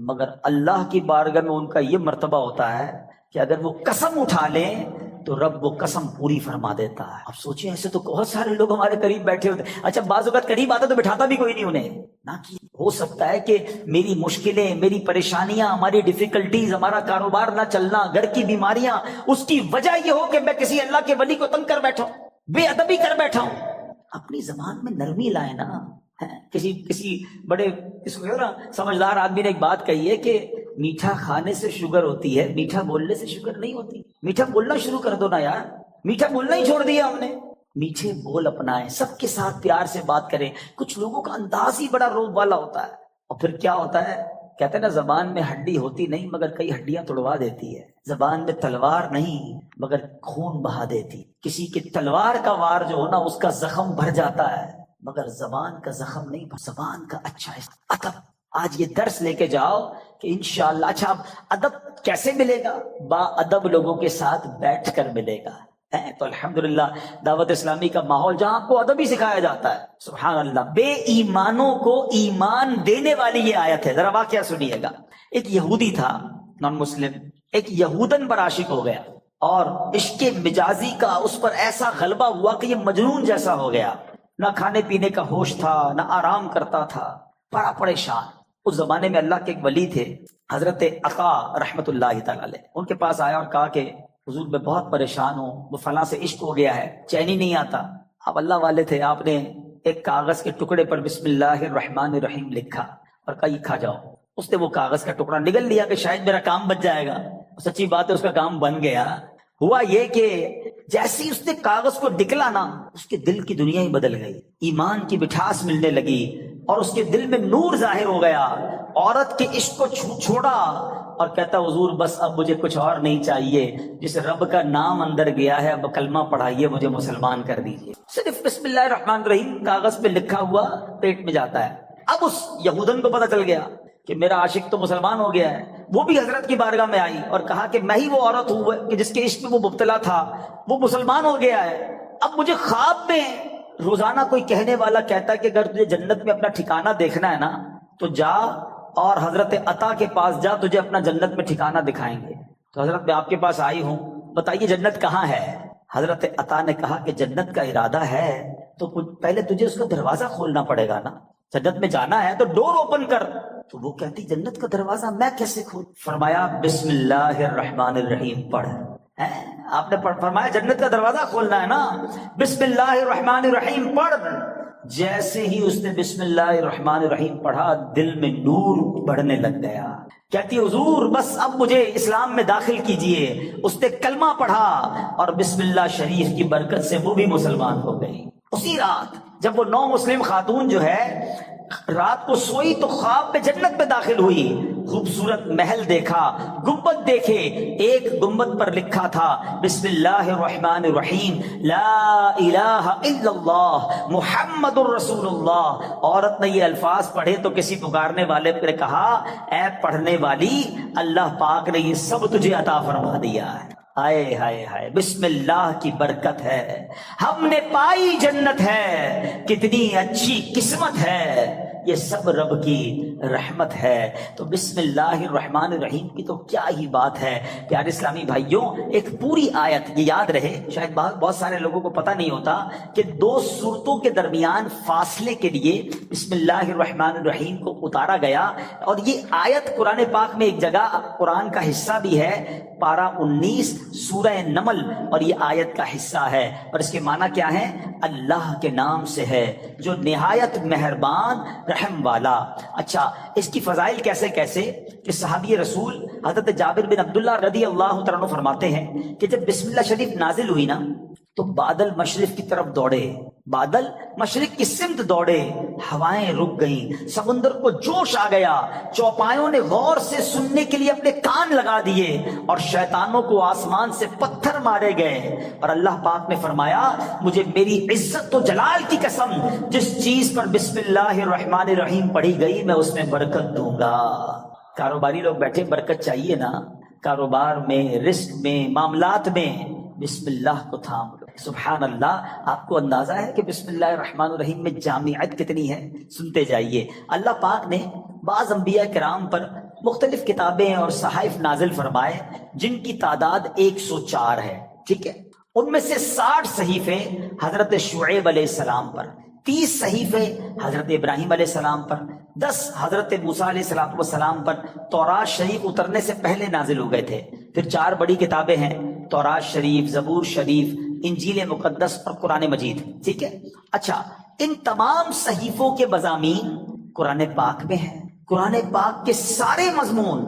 مگر اللہ کی بارگاہ میں ان کا یہ مرتبہ ہوتا ہے کہ اگر وہ قسم اٹھا لیں تو رب وہ قسم پوری فرما دیتا ہے۔ اب سوچیں، ایسے تو بہت سارے لوگ ہمارے قریب بیٹھے ہوتے ہیں، اچھا بعض اوقات قریب آتا تو بٹھاتا بھی کوئی نہیں انہیں، نہ کہ ہو سکتا ہے کہ میری مشکلیں، میری پریشانیاں، ہماری ڈیفیکلٹیز، ہمارا کاروبار نہ چلنا، گھر کی بیماریاں، اس کی وجہ یہ ہو کہ میں کسی اللہ کے ولی کو تنگ کر بیٹھا ہوں، بے ادبی کر بیٹھا ہوں۔ اپنی زبان میں نرمی لائے نا۔ کسی بڑے اس کو نا سمجھدار آدمی نے ایک بات کہی ہے کہ میٹھا کھانے سے شوگر ہوتی ہے، میٹھا بولنے سے شوگر نہیں ہوتی۔ میٹھا بولنا شروع کر دو نا یار، میٹھا بولنا ہی چھوڑ دیا ہم نے۔ میٹھے بول اپنائیں، سب کے ساتھ پیار سے بات کریں۔ کچھ لوگوں کا انداز ہی بڑا روب والا ہوتا ہے، اور پھر کیا ہوتا ہے، کہتے ہیں نا زبان میں ہڈی ہوتی نہیں مگر کئی ہڈیاں توڑوا دیتی ہے، زبان میں تلوار نہیں مگر خون بہا دیتی۔ کسی کے تلوار کا وار جو ہونا اس کا زخم بھر جاتا ہے، مگر زبان کا زخم نہیں، زبان کا اچھا ادب. آج یہ درس لے کے جاؤ کہ انشاءاللہ. اچھا اب ادب کیسے ملے گا؟ با ادب لوگوں کے ساتھ بیٹھ کر ملے گا. تو الحمدللہ دعوت اسلامی کا ماحول جہاں آپ کو ادب ہی سکھایا جاتا ہے. سبحان اللہ. بے ایمانوں کو ایمان دینے والی یہ آیت ہے. ذرا واقعہ سنیے گا. ایک یہودی تھا، نان مسلم، ایک یہودن پر عاشق ہو گیا اور عشق مجازی کا اس پر ایسا غلبہ ہوا کہ یہ مجنون جیسا ہو گیا. نہ کھانے پینے کا ہوش تھا، نہ آرام کرتا تھا، بڑا پریشان. اس زمانے میں اللہ کے ایک ولی تھے حضرت عطا رحمت اللہ تعالی علیہ. ان کے پاس آیا اور کہا کہ حضور میں بہت پریشان ہوں، وہ فلاں سے عشق ہو گیا ہے، چین ہی نہیں آتا. آپ اللہ والے تھے، آپ نے ایک کاغذ کے ٹکڑے پر بسم اللہ الرحمن الرحیم لکھا اور کہا یہ کھا جاؤ. اس نے وہ کاغذ کا ٹکڑا نگل لیا کہ شاید میرا کام بچ جائے گا. سچی بات ہے، اس کا کام بن گیا. ہوا یہ کہ جیسے ہی اس نے کاغذ کو نکلا نا، اس کے دل کی دنیا ہی بدل گئی، ایمان کی مٹھاس ملنے لگی اور اس کے دل میں نور ظاہر ہو گیا. عورت کے عشق کو چھوڑا اور کہتا حضور بس اب مجھے کچھ اور نہیں چاہیے، جس رب کا نام اندر گیا ہے اب کلمہ پڑھائیے، مجھے مسلمان کر دیجیے. صرف بسم اللہ الرحمن الرحیم کاغذ پہ لکھا ہوا پیٹ میں جاتا ہے. اب اس یہودن کو پتہ چل گیا کہ میرا عاشق تو مسلمان ہو گیا ہے. وہ بھی حضرت کی بارگاہ میں آئی اور کہا کہ میں ہی وہ عورت ہوں کہ جس کے عشق میں وہ مبتلا تھا، وہ مسلمان ہو گیا ہے. اب مجھے خواب میں روزانہ کوئی کہنے والا کہتا ہے کہ اگر تجھے جنت میں اپنا ٹھکانہ دیکھنا ہے نا تو جا اور حضرت عطا کے پاس جا، تجھے اپنا جنت میں ٹھکانہ دکھائیں گے. تو حضرت میں آپ کے پاس آئی ہوں، بتائیے جنت کہاں ہے؟ حضرت عطا نے کہا کہ جنت کا ارادہ ہے تو پہلے تجھے اس کا دروازہ کھولنا پڑے گا نا. جنت میں جانا ہے تو ڈور اوپن کر. تو وہ کہتی جنت کا دروازہ میں کیسے کھول؟ فرمایا بسم اللہ الرحمن الرحیم پڑھ. آپ نے فرمایا جنت کا دروازہ کھولنا ہے نا، بسم اللہ الرحمن الرحیم پڑھ. جیسے ہی اس نے بسم اللہ الرحمن الرحیم پڑھا دل میں نور بڑھنے لگ گیا. کہتی حضور بس اب مجھے اسلام میں داخل کیجئے. اس نے کلمہ پڑھا اور بسم اللہ شریف کی برکت سے وہ بھی مسلمان ہو گئی. اسی رات جب وہ نو مسلم خاتون جو ہے رات کو سوئی تو خواب میں جنت میں داخل ہوئی. خوبصورت محل دیکھا، گنبد دیکھے. ایک گنبد پر لکھا تھا بسم اللہ الرحمن الرحیم لا الہ الا اللہ محمد الرسول اللہ. عورت نے یہ الفاظ پڑھے تو کسی پکارنے والے نے کہا اے پڑھنے والی، اللہ پاک نے یہ سب تجھے عطا فرما دیا ہے. ہائے ہائے ہائے، بسم اللہ کی برکت ہے، ہم نے پائی جنت ہے، کتنی اچھی قسمت ہے، یہ سب رب کی رحمت ہے. تو بسم اللہ الرحمن الرحیم کی تو کیا ہی بات ہے. پیارے اسلامی بھائیوں، ایک پوری آیت یہ یاد رہے، شاید بہت سارے لوگوں کو پتہ نہیں ہوتا کہ دو سورتوں کے درمیان فاصلے کے لیے بسم اللہ الرحمن الرحیم کو اتارا گیا. اور یہ آیت قرآن پاک میں ایک جگہ قرآن کا حصہ بھی ہے، پارہ 19 سورہ نمل، اور یہ آیت کا حصہ ہے. اور اس کے معنی کیا ہے؟ اللہ کے نام سے ہے جو نہایت مہربان رحم والا. اچھا، اس کی فضائل کیسے کہ صحابی رسول حضرت جابر بن عبداللہ رضی اللہ تعالیٰ عنہ فرماتے ہیں کہ جب بسم اللہ شریف نازل ہوئی نا تو بادل مشرق کی طرف دوڑے، بادل مشرق کی سمت دوڑے، ہوائیں رک گئیں، سمندر کو جوش آ گیا، چوپایوں نے غور سے سننے کے لیے اپنے کان لگا دیے اور شیطانوں کو آسمان سے پتھر مارے گئے. اور اللہ پاک نے فرمایا مجھے میری عزت و جلال کی قسم، جس چیز پر بسم اللہ الرحمن الرحیم پڑھی گئی میں اس میں برکت دوں گا. کاروباری لوگ بیٹھے، برکت چاہیے نا، کاروبار میں، رزق میں، معاملات میں بسم اللہ کو تھام لو. سبحان اللہ. آپ کو اندازہ ہے کہ بسم اللہ الرحمن الرحیم میں جامعیت کتنی ہے؟ سنتے جائیے. اللہ پاک نے بعض انبیاء کرام پر مختلف کتابیں اور صحائف نازل فرمائے جن کی تعداد 104 ہے. ٹھیک ہے، ان میں سے 60 صحیفے حضرت شعیب علیہ السلام پر، 30 صحیفے حضرت ابراہیم علیہ السلام پر، 10 حضرت موسیٰ علیہ السلام پر تورات شریف اترنے سے پہلے نازل ہو گئے تھے. پھر 4 بڑی کتابیں ہیں، تورات شریف، زبور شریف، انجیل مقدس اور قرآن مجید. ٹھیک ہے. اچھا، ان تمام صحیفوں کے مضامین قرآن پاک میں ہیں. قرآن پاک کے سارے مضمون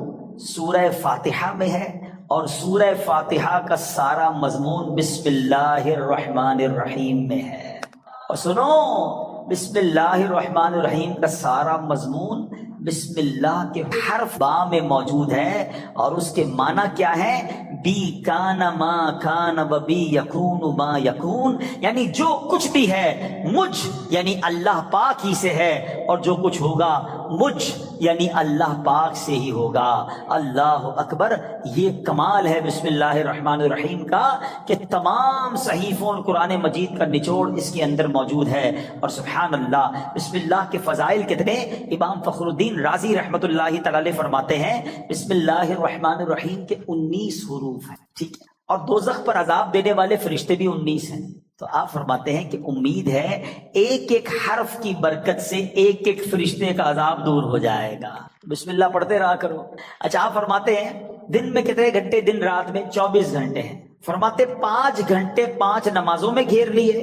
سورہ فاتحہ میں ہے اور سورہ فاتحہ کا سارا مضمون بسم اللہ الرحمن الرحیم میں ہے. اور سنو، بسم اللہ الرحمن الرحیم کا سارا مضمون بسم اللہ کے حرف با میں موجود ہے اور اس کے معنی کیا ہے؟ بی کان ما کان و بی یکون ما یکون، یعنی جو کچھ بھی ہے مجھ یعنی اللہ پاک ہی سے ہے، اور جو کچھ ہوگا مجھ یعنی اللہ پاک سے ہی ہوگا۔ اللہ اکبر۔ یہ کمال ہے بسم اللہ الرحمن الرحیم کا کہ تمام صحیفوں اور قرآن مجید کا نچوڑ اس کے اندر موجود ہے۔ اور سبحان اللہ، بسم اللہ کے فضائل کتنے! امام فخر الدین رازی رحمۃ اللہ تعالی فرماتے ہیں بسم اللہ الرحمن الرحیم کے 19 حروف ہیں، ٹھیک ہے، اور دوزخ پر عذاب دینے والے فرشتے بھی 19 ہیں۔ تو آپ فرماتے ہیں کہ امید ہے ایک ایک حرف کی برکت سے ایک ایک فرشتے کا عذاب دور ہو جائے گا۔ بسم اللہ پڑھتے رہا کرو۔ اچھا، آپ فرماتے ہیں دن میں کتنے گھنٹے؟ دن رات میں 24 گھنٹے ہیں۔ فرماتے 5 گھنٹے 5 نمازوں میں گھیر لیے،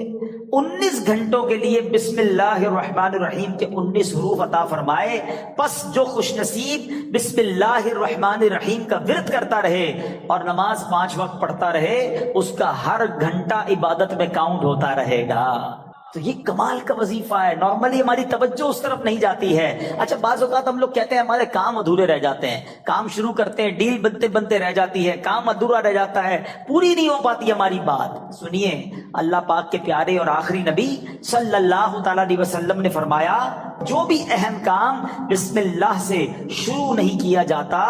19 گھنٹوں کے لیے بسم اللہ الرحمن الرحیم کے 19 حروف عطا فرمائے۔ پس جو خوش نصیب بسم اللہ الرحمن الرحیم کا ورد کرتا رہے اور نماز 5 وقت پڑھتا رہے، اس کا ہر گھنٹہ عبادت میں کاؤنٹ ہوتا رہے گا۔ تو یہ کمال کا وظیفہ ہے۔ نارملی ہماری توجہ اس طرف نہیں جاتی ہے۔ اچھا، بعض اوقات ہم لوگ کہتے ہیں ہمارے کام ادھورے رہ جاتے ہیں، کام شروع کرتے ہیں، ڈیل بنتے بنتے رہ جاتی ہے، کام ادھورا رہ جاتا ہے، پوری نہیں ہو پاتی ہماری بات۔ سنیے، اللہ پاک کے پیارے اور آخری نبی صلی اللہ تعالی علیہ وسلم نے فرمایا جو بھی اہم کام بسم اللہ سے شروع نہیں کیا جاتا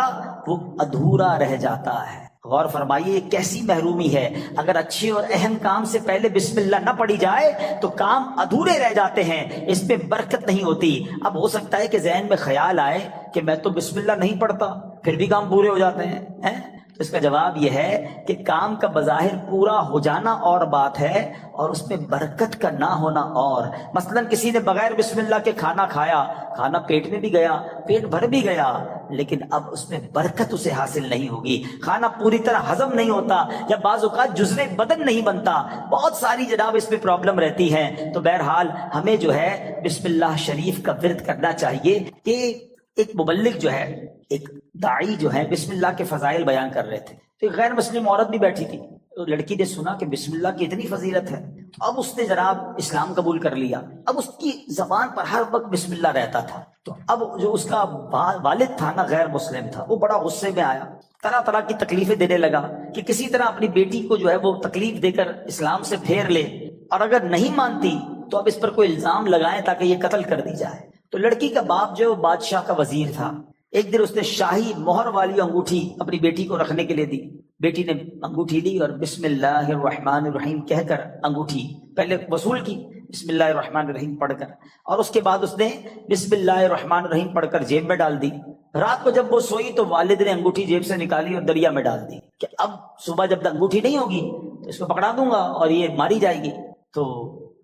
وہ ادھورا رہ جاتا ہے۔ غور فرمائیے کیسی محرومی ہے، اگر اچھے اور اہم کام سے پہلے بسم اللہ نہ پڑھی جائے تو کام ادھورے رہ جاتے ہیں، اس میں برکت نہیں ہوتی۔ اب ہو سکتا ہے کہ ذہن میں خیال آئے کہ میں تو بسم اللہ نہیں پڑھتا پھر بھی کام پورے ہو جاتے ہیں۔ تو اس کا جواب یہ ہے کہ کام کا بظاہر پورا ہو جانا اور بات ہے، اور اس میں برکت کا نہ ہونا اور۔ مثلا کسی نے بغیر بسم اللہ کے کھانا کھایا، کھانا پیٹ میں بھی گیا، پیٹ بھر بھی گیا، لیکن اب اس میں برکت اسے حاصل نہیں ہوگی، کھانا پوری طرح ہضم نہیں ہوتا، یا بعض اوقات جزو بدن نہیں بنتا، بہت ساری جناب اس میں پرابلم رہتی ہے۔ تو بہرحال ہمیں جو ہے بسم اللہ شریف کا ورد کرنا چاہیے۔ کہ ایک مبلغ جو ہے، ایک داعی جو ہے، بسم اللہ کے فضائل بیان کر رہے تھے، تو ایک غیر مسلم عورت بھی بیٹھی تھی، تو لڑکی نے سنا کہ بسم اللہ کی اتنی فضیلت ہے، اب اس نے جناب اسلام قبول کر لیا۔ اب اس کی زبان پر ہر وقت بسم اللہ رہتا تھا، تو اب جو اس کا والد تھا نا، غیر مسلم تھا، وہ بڑا غصے میں آیا، طرح طرح کی تکلیفیں دینے لگا کہ کسی طرح اپنی بیٹی کو جو ہے وہ تکلیف دے کر اسلام سے پھیر لے، اور اگر نہیں مانتی تو اب اس پر کوئی الزام لگائیں تاکہ یہ قتل کر دی جائے۔ تو لڑکی کا باپ جو بادشاہ کا وزیر تھا، ایک دن اس نے شاہی مہر والی انگوٹھی اپنی بیٹی کو رکھنے کے لیے دی۔ بیٹی نے انگوٹھی لی اور بسم اللہ الرحمن الرحیم کہہ کر انگوٹھی پہلے وصول کی، بسم اللہ الرحمن الرحیم پڑھ کر، اور اس کے بعد اس نے بسم اللہ الرحمن الرحیم پڑھ کر جیب میں ڈال دی۔ رات کو جب وہ سوئی تو والد نے انگوٹھی جیب سے نکالی اور دریا میں ڈال دی کہ اب صبح جب انگوٹھی نہیں ہوگی تو اس کو پکڑا دوں گا اور یہ ماری جائے گی۔ تو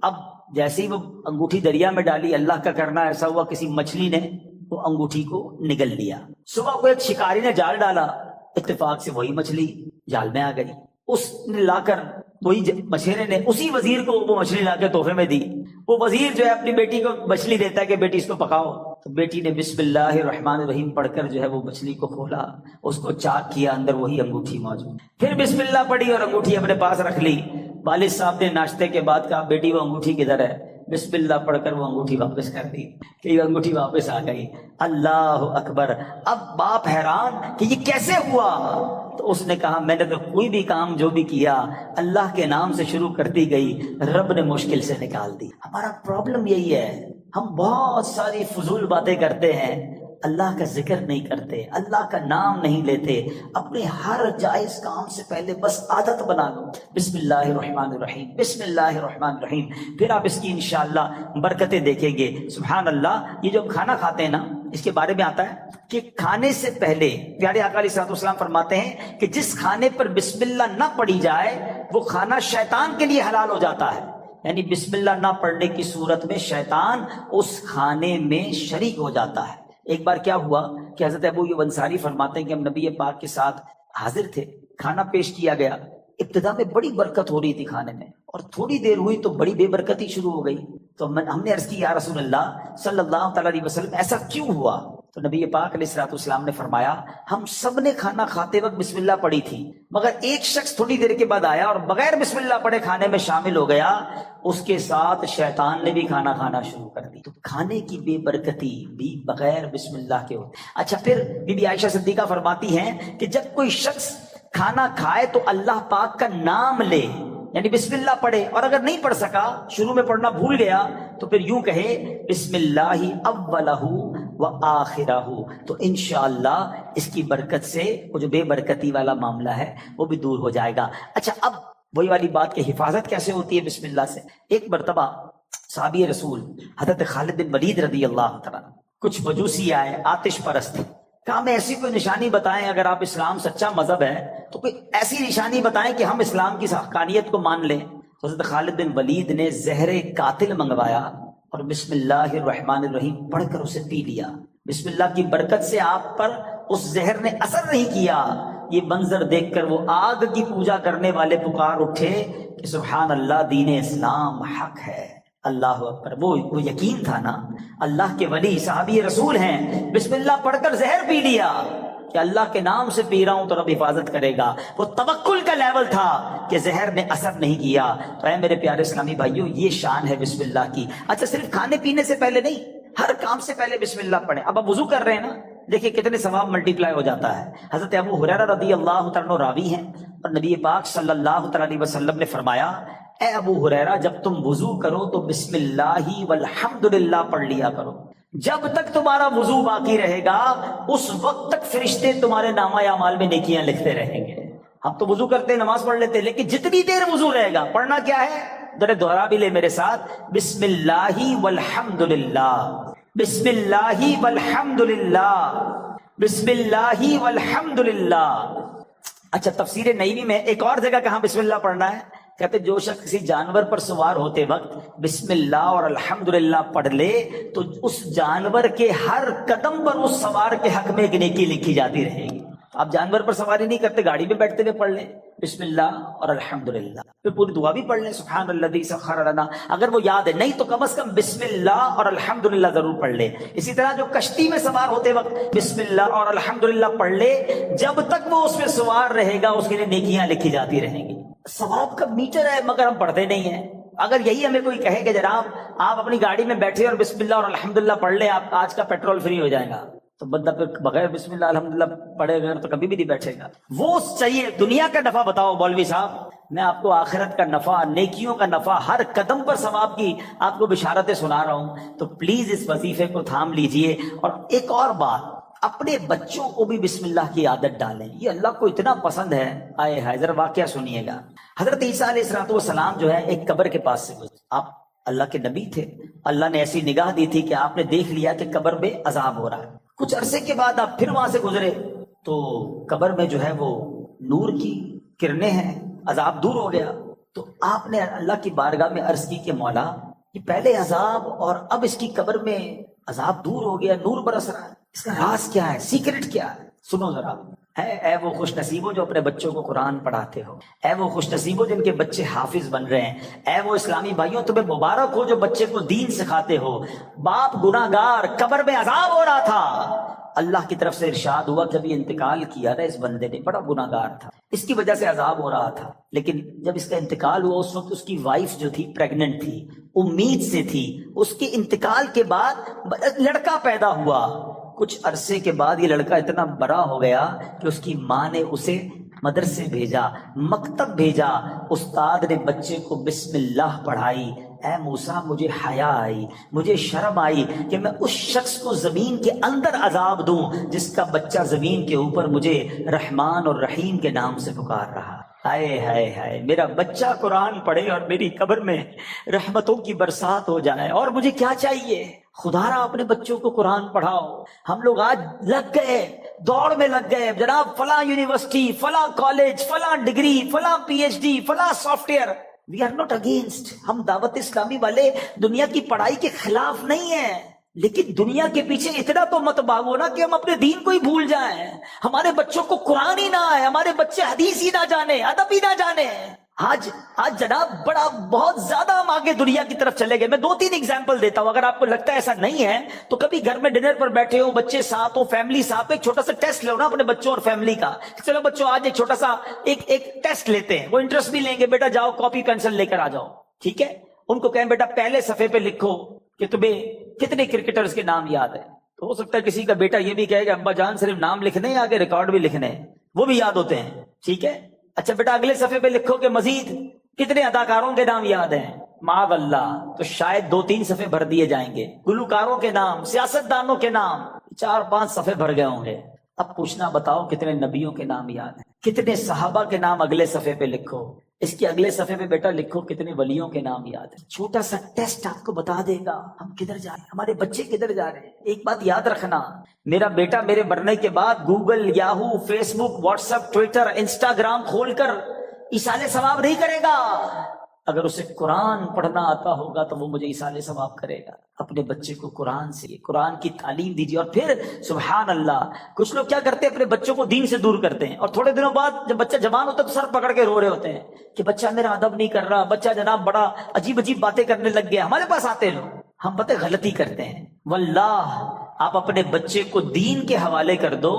اب جیسے ہی وہ انگوٹھی دریا میں ڈالی، اللہ کا کرنا ایسا ہوا کسی مچھلی نے وہ انگوٹھی کو نگل لیا۔ صبح کو ایک شکاری نے جال ڈالا، اتفاق سے وہی مچھلی جال میں آ گئی، اس نے لا کر وہی مچھیرے نے اسی وزیر کو وہ مچھلی لا کے تحفے میں دی۔ وہ وزیر جو ہے اپنی بیٹی کو مچھلی دیتا ہے کہ بیٹی اس کو پکاؤ، تو بیٹی نے بسم اللہ الرحمن الرحیم پڑھ کر جو ہے وہ مچھلی کو کھولا، اس کو چاک کیا، اندر وہی انگوٹھی موجود، پھر بسم اللہ پڑھی اور انگوٹھی اپنے پاس رکھ لی۔ والد صاحب نے ناشتے کے بعد کہا بیٹی وہ انگوٹھی کدھر ہے؟ بسم اللہ پڑھ کر وہ انگوٹھی واپس کر دی کہ یہ انگوٹھی واپس آ گئی۔ اللہ اکبر۔ اب باپ حیران کہ یہ کیسے ہوا؟ تو اس نے کہا میں نے تو کوئی بھی کام جو بھی کیا اللہ کے نام سے شروع کرتی گئی، رب نے مشکل سے نکال دی۔ ہمارا پرابلم یہی ہے، ہم بہت ساری فضول باتیں کرتے ہیں، اللہ کا ذکر نہیں کرتے، اللہ کا نام نہیں لیتے۔ اپنے ہر جائز کام سے پہلے بس عادت بنا لو بسم اللہ الرحمن الرحیم، بسم اللہ الرحمن الرحیم، پھر آپ اس کی انشاءاللہ برکتیں دیکھیں گے۔ سبحان اللہ۔ یہ جو کھانا کھاتے ہیں نا، اس کے بارے میں آتا ہے کہ کھانے سے پہلے پیارے آقا علیہ الصلوۃ والسلام فرماتے ہیں کہ جس کھانے پر بسم اللہ نہ پڑھی جائے وہ کھانا شیطان کے لیے حلال ہو جاتا ہے۔ یعنی بسم اللہ نہ پڑھنے کی صورت میں شیطان اس کھانے میں شریک ہو جاتا ہے۔ ایک بار کیا ہوا کہ حضرت ابو ایوب انصاری فرماتے ہیں کہ ہم نبی پاک کے ساتھ حاضر تھے، کھانا پیش کیا گیا، ابتدا میں بڑی برکت ہو رہی تھی کھانے میں، اور تھوڑی دیر ہوئی تو بڑی بے برکتی شروع ہو گئی۔ تو ہم نے عرض کی یا رسول اللہ صلی اللہ تعالیٰ علیہ وسلم ایسا کیوں ہوا؟ تو نبی پاک علیہ الصلوۃ والسلام نے فرمایا ہم سب نے کھانا کھاتے وقت بسم اللہ پڑھی تھی، مگر ایک شخص تھوڑی دیر کے بعد آیا اور بغیر بسم اللہ پڑھے کھانے میں شامل ہو گیا، اس کے ساتھ شیطان نے بھی کھانا کھانا شروع کر دی۔ تو کھانے کی بے برکتی بھی بغیر بسم اللہ کے ہوتی۔ اچھا، پھر بی بی عائشہ صدیقہ فرماتی ہیں کہ جب کوئی شخص کھانا کھائے تو اللہ پاک کا نام لے، یعنی بسم اللہ پڑھے، اور اگر نہیں پڑھ سکا، شروع میں پڑھنا بھول گیا، تو پھر یوں کہے بسم اللہ اولہ و آخرہ، تو انشاءاللہ اس کی برکت سے وہ جو بے برکتی والا معاملہ ہے وہ بھی دور ہو جائے گا۔ اچھا، اب وہی والی بات کہ حفاظت کیسے ہوتی ہے بسم اللہ سے۔ ایک مرتبہ صحابی رسول حضرت خالد بن ولید رضی اللہ تعالیٰ، کچھ مجوسی آئے، آتش پرست، کہا ہمیں ایسی کوئی نشانی بتائیں، اگر آپ اسلام سچا مذہب ہے تو کوئی ایسی نشانی بتائیں کہ ہم اسلام کی حقانیت کو مان لیں۔ حضرت خالد بن ولید نے زہر قاتل منگوایا اور بسم اللہ الرحمن الرحیم پڑھ کر اسے پی لیا۔ بسم اللہ کی برکت سے آپ پر اس زہر نے اثر نہیں کیا۔ یہ منظر دیکھ کر وہ آگ کی پوجا کرنے والے پکار اٹھے کہ سبحان اللہ، دین اسلام حق ہے، اللہ اکبر۔ وہ یقین تھا نا، اللہ کے ولی صحابی رسول ہیں، بسم اللہ پڑھ کر زہر پی لیا کہ اللہ کے نام سے پی رہا ہوں تو رب حفاظت کرے گا۔ وہ توکل کا لیول تھا کہ زہر نے اثر نہیں کیا۔ تو اے میرے پیارے اسلامی بھائیوں، یہ شان ہے بسم اللہ کی۔ اچھا، صرف کھانے پینے سے پہلے نہیں، ہر کام سے پہلے بسم اللہ پڑھیں۔ اب وضو کر رہے ہیں نا، دیکھیں کتنے ثواب ملٹی پلائی ہو جاتا ہے۔ حضرت ابو ہریرہ رضی اللہ تعالیٰ راوی ہیں، اور نبی پاک صلی اللہ تعالیٰ علیہ وسلم نے فرمایا، اے ابو ہریرہ، جب تم وضو کرو تو بسم اللہ والحمدللہ پڑھ لیا کرو۔ جب تک تمہارا وضو باقی رہے گا اس وقت تک فرشتے تمہارے نامہ اعمال میں نیکیاں لکھتے رہیں گے۔ ہم تو وضو کرتے نماز پڑھ لیتے، لیکن جتنی دیر وضو رہے گا پڑھنا کیا ہے؟ ذرا دوہرا بھی لے میرے ساتھ، بسم اللہ والحمدللہ، بسم اللہ والحمدللہ، بسم اللہ والحمدللہ۔ اچھا، تفسیر نعیمی میں ایک اور جگہ کہاں بسم اللہ پڑھنا ہے، کہتے جو شخص کسی جانور پر سوار ہوتے وقت بسم اللہ اور الحمدللہ پڑھ لے تو اس جانور کے ہر قدم پر اس سوار کے حق میں ایک نیکی لکھی جاتی رہے گی۔ آپ جانور پر سواری نہیں کرتے، گاڑی میں بیٹھتے ہوئے پڑھ لیں بسم اللہ اور الحمدللہ، پھر پوری دعا بھی پڑھ لیں سبحان الذی سخر لنا، اگر وہ یاد ہے، نہیں تو کم از کم بسم اللہ اور الحمدللہ ضرور پڑھ لیں۔ اسی طرح جو کشتی میں سوار ہوتے وقت بسم اللہ اور الحمدللہ پڑھ لے، جب تک وہ اس میں سوار رہے گا اس کے لیے نیکیاں لکھی جاتی رہیں گی۔ ثواب کا میٹر ہے، مگر ہم پڑھتے نہیں ہیں۔ اگر یہی ہمیں کوئی کہے کہ جناب آپ اپنی گاڑی میں بیٹھے اور بسم اللہ اور الحمدللہ پڑھ لیں، آپ آج کا پیٹرول فری ہو جائے گا، تو بندہ پھر بغیر بسم اللہ الحمدللہ پڑھے گا تو کبھی بھی نہیں بیٹھے گا۔ وہ چاہیے دنیا کا نفع بتاؤ مولوی صاحب، میں آپ کو آخرت کا نفع، نیکیوں کا نفع، ہر قدم پر ثواب کی آپ کو بشارتیں سنا رہا ہوں، تو پلیز اس وظیفے کو تھام لیجئے۔ اور ایک اور بات، اپنے بچوں کو بھی بسم اللہ کی عادت ڈالیں، یہ اللہ کو اتنا پسند ہے۔ آئے ہائے، ذرا واقعہ سنیے گا۔ حضرت عیسیٰ علیہ السلام جو ہے ایک قبر کے پاس سے گزرے، آپ اللہ کے نبی تھے، اللہ نے ایسی نگاہ دی تھی کہ آپ نے دیکھ لیا کہ قبر میں عذاب ہو رہا ہے۔ کچھ عرصے کے بعد آپ پھر وہاں سے گزرے تو قبر میں جو ہے وہ نور کی کرنیں ہیں، عذاب دور ہو گیا۔ تو آپ نے اللہ کی بارگاہ میں عرض کی کہ مولا، یہ پہلے عذاب اور اب اس کی قبر میں عذاب دور ہو گیا، نور برس رہا ہے، اس کا راز کیا ہے، سیکرٹ کیا ہے؟ سنو ذرا۔ اے وہ خوش نصیبوں جو اپنے بچوں کو قرآن پڑھاتے ہو، اے وہ خوش نصیبوں جن کے بچے حافظ بن رہے ہیں، اے وہ اسلامی بھائیوں تمہیں مبارک ہو جو بچے کو دین سکھاتے ہو۔ باپ گناہگار، قبر میں عذاب ہو رہا تھا، اللہ کی طرف سے ارشاد ہوا جب یہ انتقال کیا نا اس بندے نے، بڑا گناہگار تھا، اس کی وجہ سے عذاب ہو رہا تھا، لیکن جب اس کا انتقال ہوا اس وقت اس کی وائف جو تھی پریگننٹ تھی، امید سے تھی، اس کے انتقال کے بعد لڑکا پیدا ہوا۔ کچھ عرصے کے بعد یہ لڑکا اتنا بڑا ہو گیا کہ اس کی ماں نے اسے مدرسے بھیجا، مکتب بھیجا، استاد نے بچے کو بسم اللہ پڑھائی۔ اے موسیٰ، مجھے حیا آئی، مجھے شرم آئی کہ میں اس شخص کو زمین کے اندر عذاب دوں جس کا بچہ زمین کے اوپر مجھے رحمان اور رحیم کے نام سے پکار رہا۔ ہائے ہائے ہائے، میرا بچہ قرآن پڑھے اور میری قبر میں رحمتوں کی برسات ہو جائے، اور مجھے کیا چاہیے؟ خدا را اپنے بچوں کو قرآن پڑھاؤ۔ ہم لوگ آج لگ گئے، دوڑ میں لگ گئے، جناب فلاں یونیورسٹی، فلاں کالج، فلاں ڈگری، فلاں پی ایچ ڈی، فلاں software. We are not against, ہم دعوت اسلامی والے دنیا کی پڑھائی کے خلاف نہیں ہیں، لیکن دنیا کے پیچھے اتنا تو مت بھاگو نا کہ ہم اپنے دین کو ہی بھول جائیں، ہمارے بچوں کو قرآن ہی نہ آئے، ہمارے بچے حدیث ہی نہ جانے، ادب ہی نہ جانے۔ آج جناب بہت زیادہ ہم آگے دنیا کی طرف چلے گئے۔ میں 2-3 ایگزامپل دیتا ہوں، اگر آپ کو لگتا ہے ایسا نہیں ہے تو کبھی گھر میں ڈنر پر بیٹھے ہو، بچے ساتھ ہو، فیملی ساتھ، ایک چھوٹا سا ٹیسٹ لو نا اپنے بچوں اور فیملی کا۔ چلو بچوں آج ایک چھوٹا سا ایک ٹیسٹ لیتے ہیں، وہ انٹرسٹ بھی لیں گے، بیٹا جاؤ کاپی پینسل لے کر آ جاؤ، ٹھیک ہے؟ ان کو کہیں بیٹا پہلے صفحے پہ لکھو کہ تمہیں کتنے کرکٹرز کے نام یاد ہے۔ تو ہو سکتا ہے کسی کا بیٹا یہ بھی کہے کہ ابا جان صرف نام لکھنے ہیں، آگے ریکارڈ بھی لکھنے ہیں۔ وہ بھی یاد ہوتے ہیں. ٹھیک ہے. اچھا بیٹا اگلے صفحے پہ لکھو کہ مزید کتنے اداکاروں کے نام یاد ہیں. معاذ اللہ، تو شاید 2-3 صفحے بھر دیے جائیں گے. گلوکاروں کے نام، سیاستدانوں کے نام 4-5 صفحے بھر گئے ہوں گے. اب پوچھنا بتاؤ کتنے نبیوں کے نام یاد ہیں، کتنے صحابہ کے نام اگلے صفحے پہ لکھو. اس کے اگلے صفحے پہ بیٹا لکھو کتنے ولیوں کے نام یاد ہیں. چھوٹا سا ٹیسٹ آپ کو بتا دے گا ہم کدھر جا رہے ہیں، ہمارے بچے کدھر جا رہے ہیں. ایک بات یاد رکھنا، میرا بیٹا میرے مرنے کے بعد گوگل، یاہو، فیس بک، واٹس ایپ، ٹویٹر، انسٹاگرام کھول کر ایصال ثواب نہیں کرے گا. اگر اسے قرآن پڑھنا آتا ہوگا تو وہ مجھے ایصال ثواب کرے گا. اپنے بچے کو قرآن سے، قرآن کی تعلیم دیجیے. اور پھر سبحان اللہ، کچھ لوگ کیا کرتے ہیں، اپنے بچوں کو دین سے دور کرتے ہیں، اور تھوڑے دنوں بعد جب بچہ جوان ہوتا ہے تو سر پکڑ کے رو رہے ہوتے ہیں کہ بچہ میرا ادب نہیں کر رہا، بچہ جناب بڑا عجیب عجیب باتیں کرنے لگ گیا. ہمارے پاس آتے لوگ، ہم پتہ غلطی کرتے ہیں. واللہ آپ اپنے بچے کو دین کے حوالے کر دو،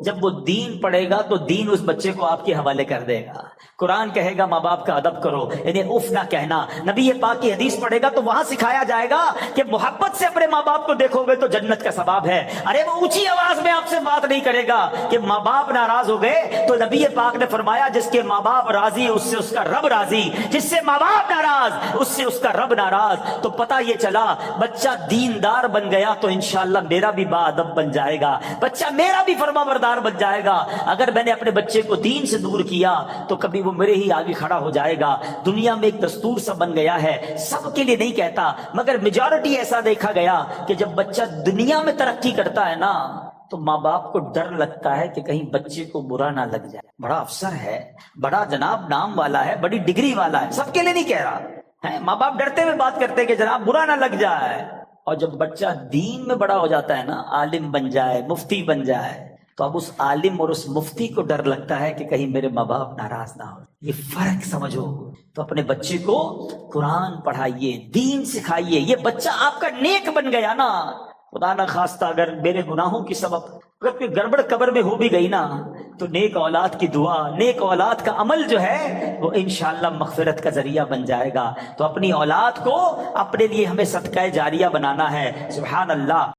جب وہ دین پڑھے گا تو دین اس بچے کو آپ کے حوالے کر دے گا. قرآن کہے گا ماں باپ کا ادب کرو، یعنی اف نہ کہنا. نبی پاک کی حدیث پڑھے گا تو وہاں سکھایا جائے گا کہ محبت سے اپنے ماں باپ کو دیکھو گے تو جنت کا ثواب ہے. ارے وہ اونچی آواز میں آپ سے بات نہیں کرے گا کہ ماں باپ ناراض ہو گئے. تو نبی پاک نے فرمایا جس کے ماں باپ راضی اس سے اس کا رب راضی، جس سے ماں باپ ناراض اس سے اس کا رب ناراض. تو پتہ یہ چلا بچہ دیندار بن گیا تو انشاءاللہ میرا بھی با ادب بن جائے گا، بچہ میرا بھی فرما بردار بن جائے گا. اگر میں نے اپنے بچے کو دین سے دور کیا تو کبھی وہ میرے ہی آگے کھڑا ہو جائے گا. دنیا میں ایک دستور سا بن گیا ہے، سب کے لیے نہیں کہتا مگر میجورٹی ایسا دیکھا گیا کہ جب بچہ دنیا میں ترقی کرتا ہے نا تو ماں باپ کو ڈر لگتا ہے کہ کہیں بچے کو برا نہ لگ جائے. بڑا افسر ہے، بڑا جناب نام والا ہے، بڑی ڈگری والا ہے، سب کے لیے نہیں کہہ رہا ہے. ماں باپ ڈرتے ہوئے بات کرتے کہ جناب برا نہ لگ جائے. اور جب بچہ دین میں بڑا ہو جاتا ہے نا، عالم بن جائے، مفتی بن جائے، تو اب اس عالم اور اس مفتی کو ڈر لگتا ہے کہ کہیں میرے ماں باپ ناراض نہ ہو. یہ فرق سمجھو. تو اپنے بچے کو قرآن پڑھائیے، دین سکھائیے. یہ بچہ آپ کا نیک بن گیا نا، خدا نہ خواستہ اگر میرے گناہوں کی سبب اگر کوئی گڑبڑ قبر میں ہو بھی گئی نا تو نیک اولاد کی دعا، نیک اولاد کا عمل جو ہے وہ انشاءاللہ مغفرت کا ذریعہ بن جائے گا. تو اپنی اولاد کو اپنے لیے ہمیں صدقہ جاریہ بنانا ہے. سبحان اللہ.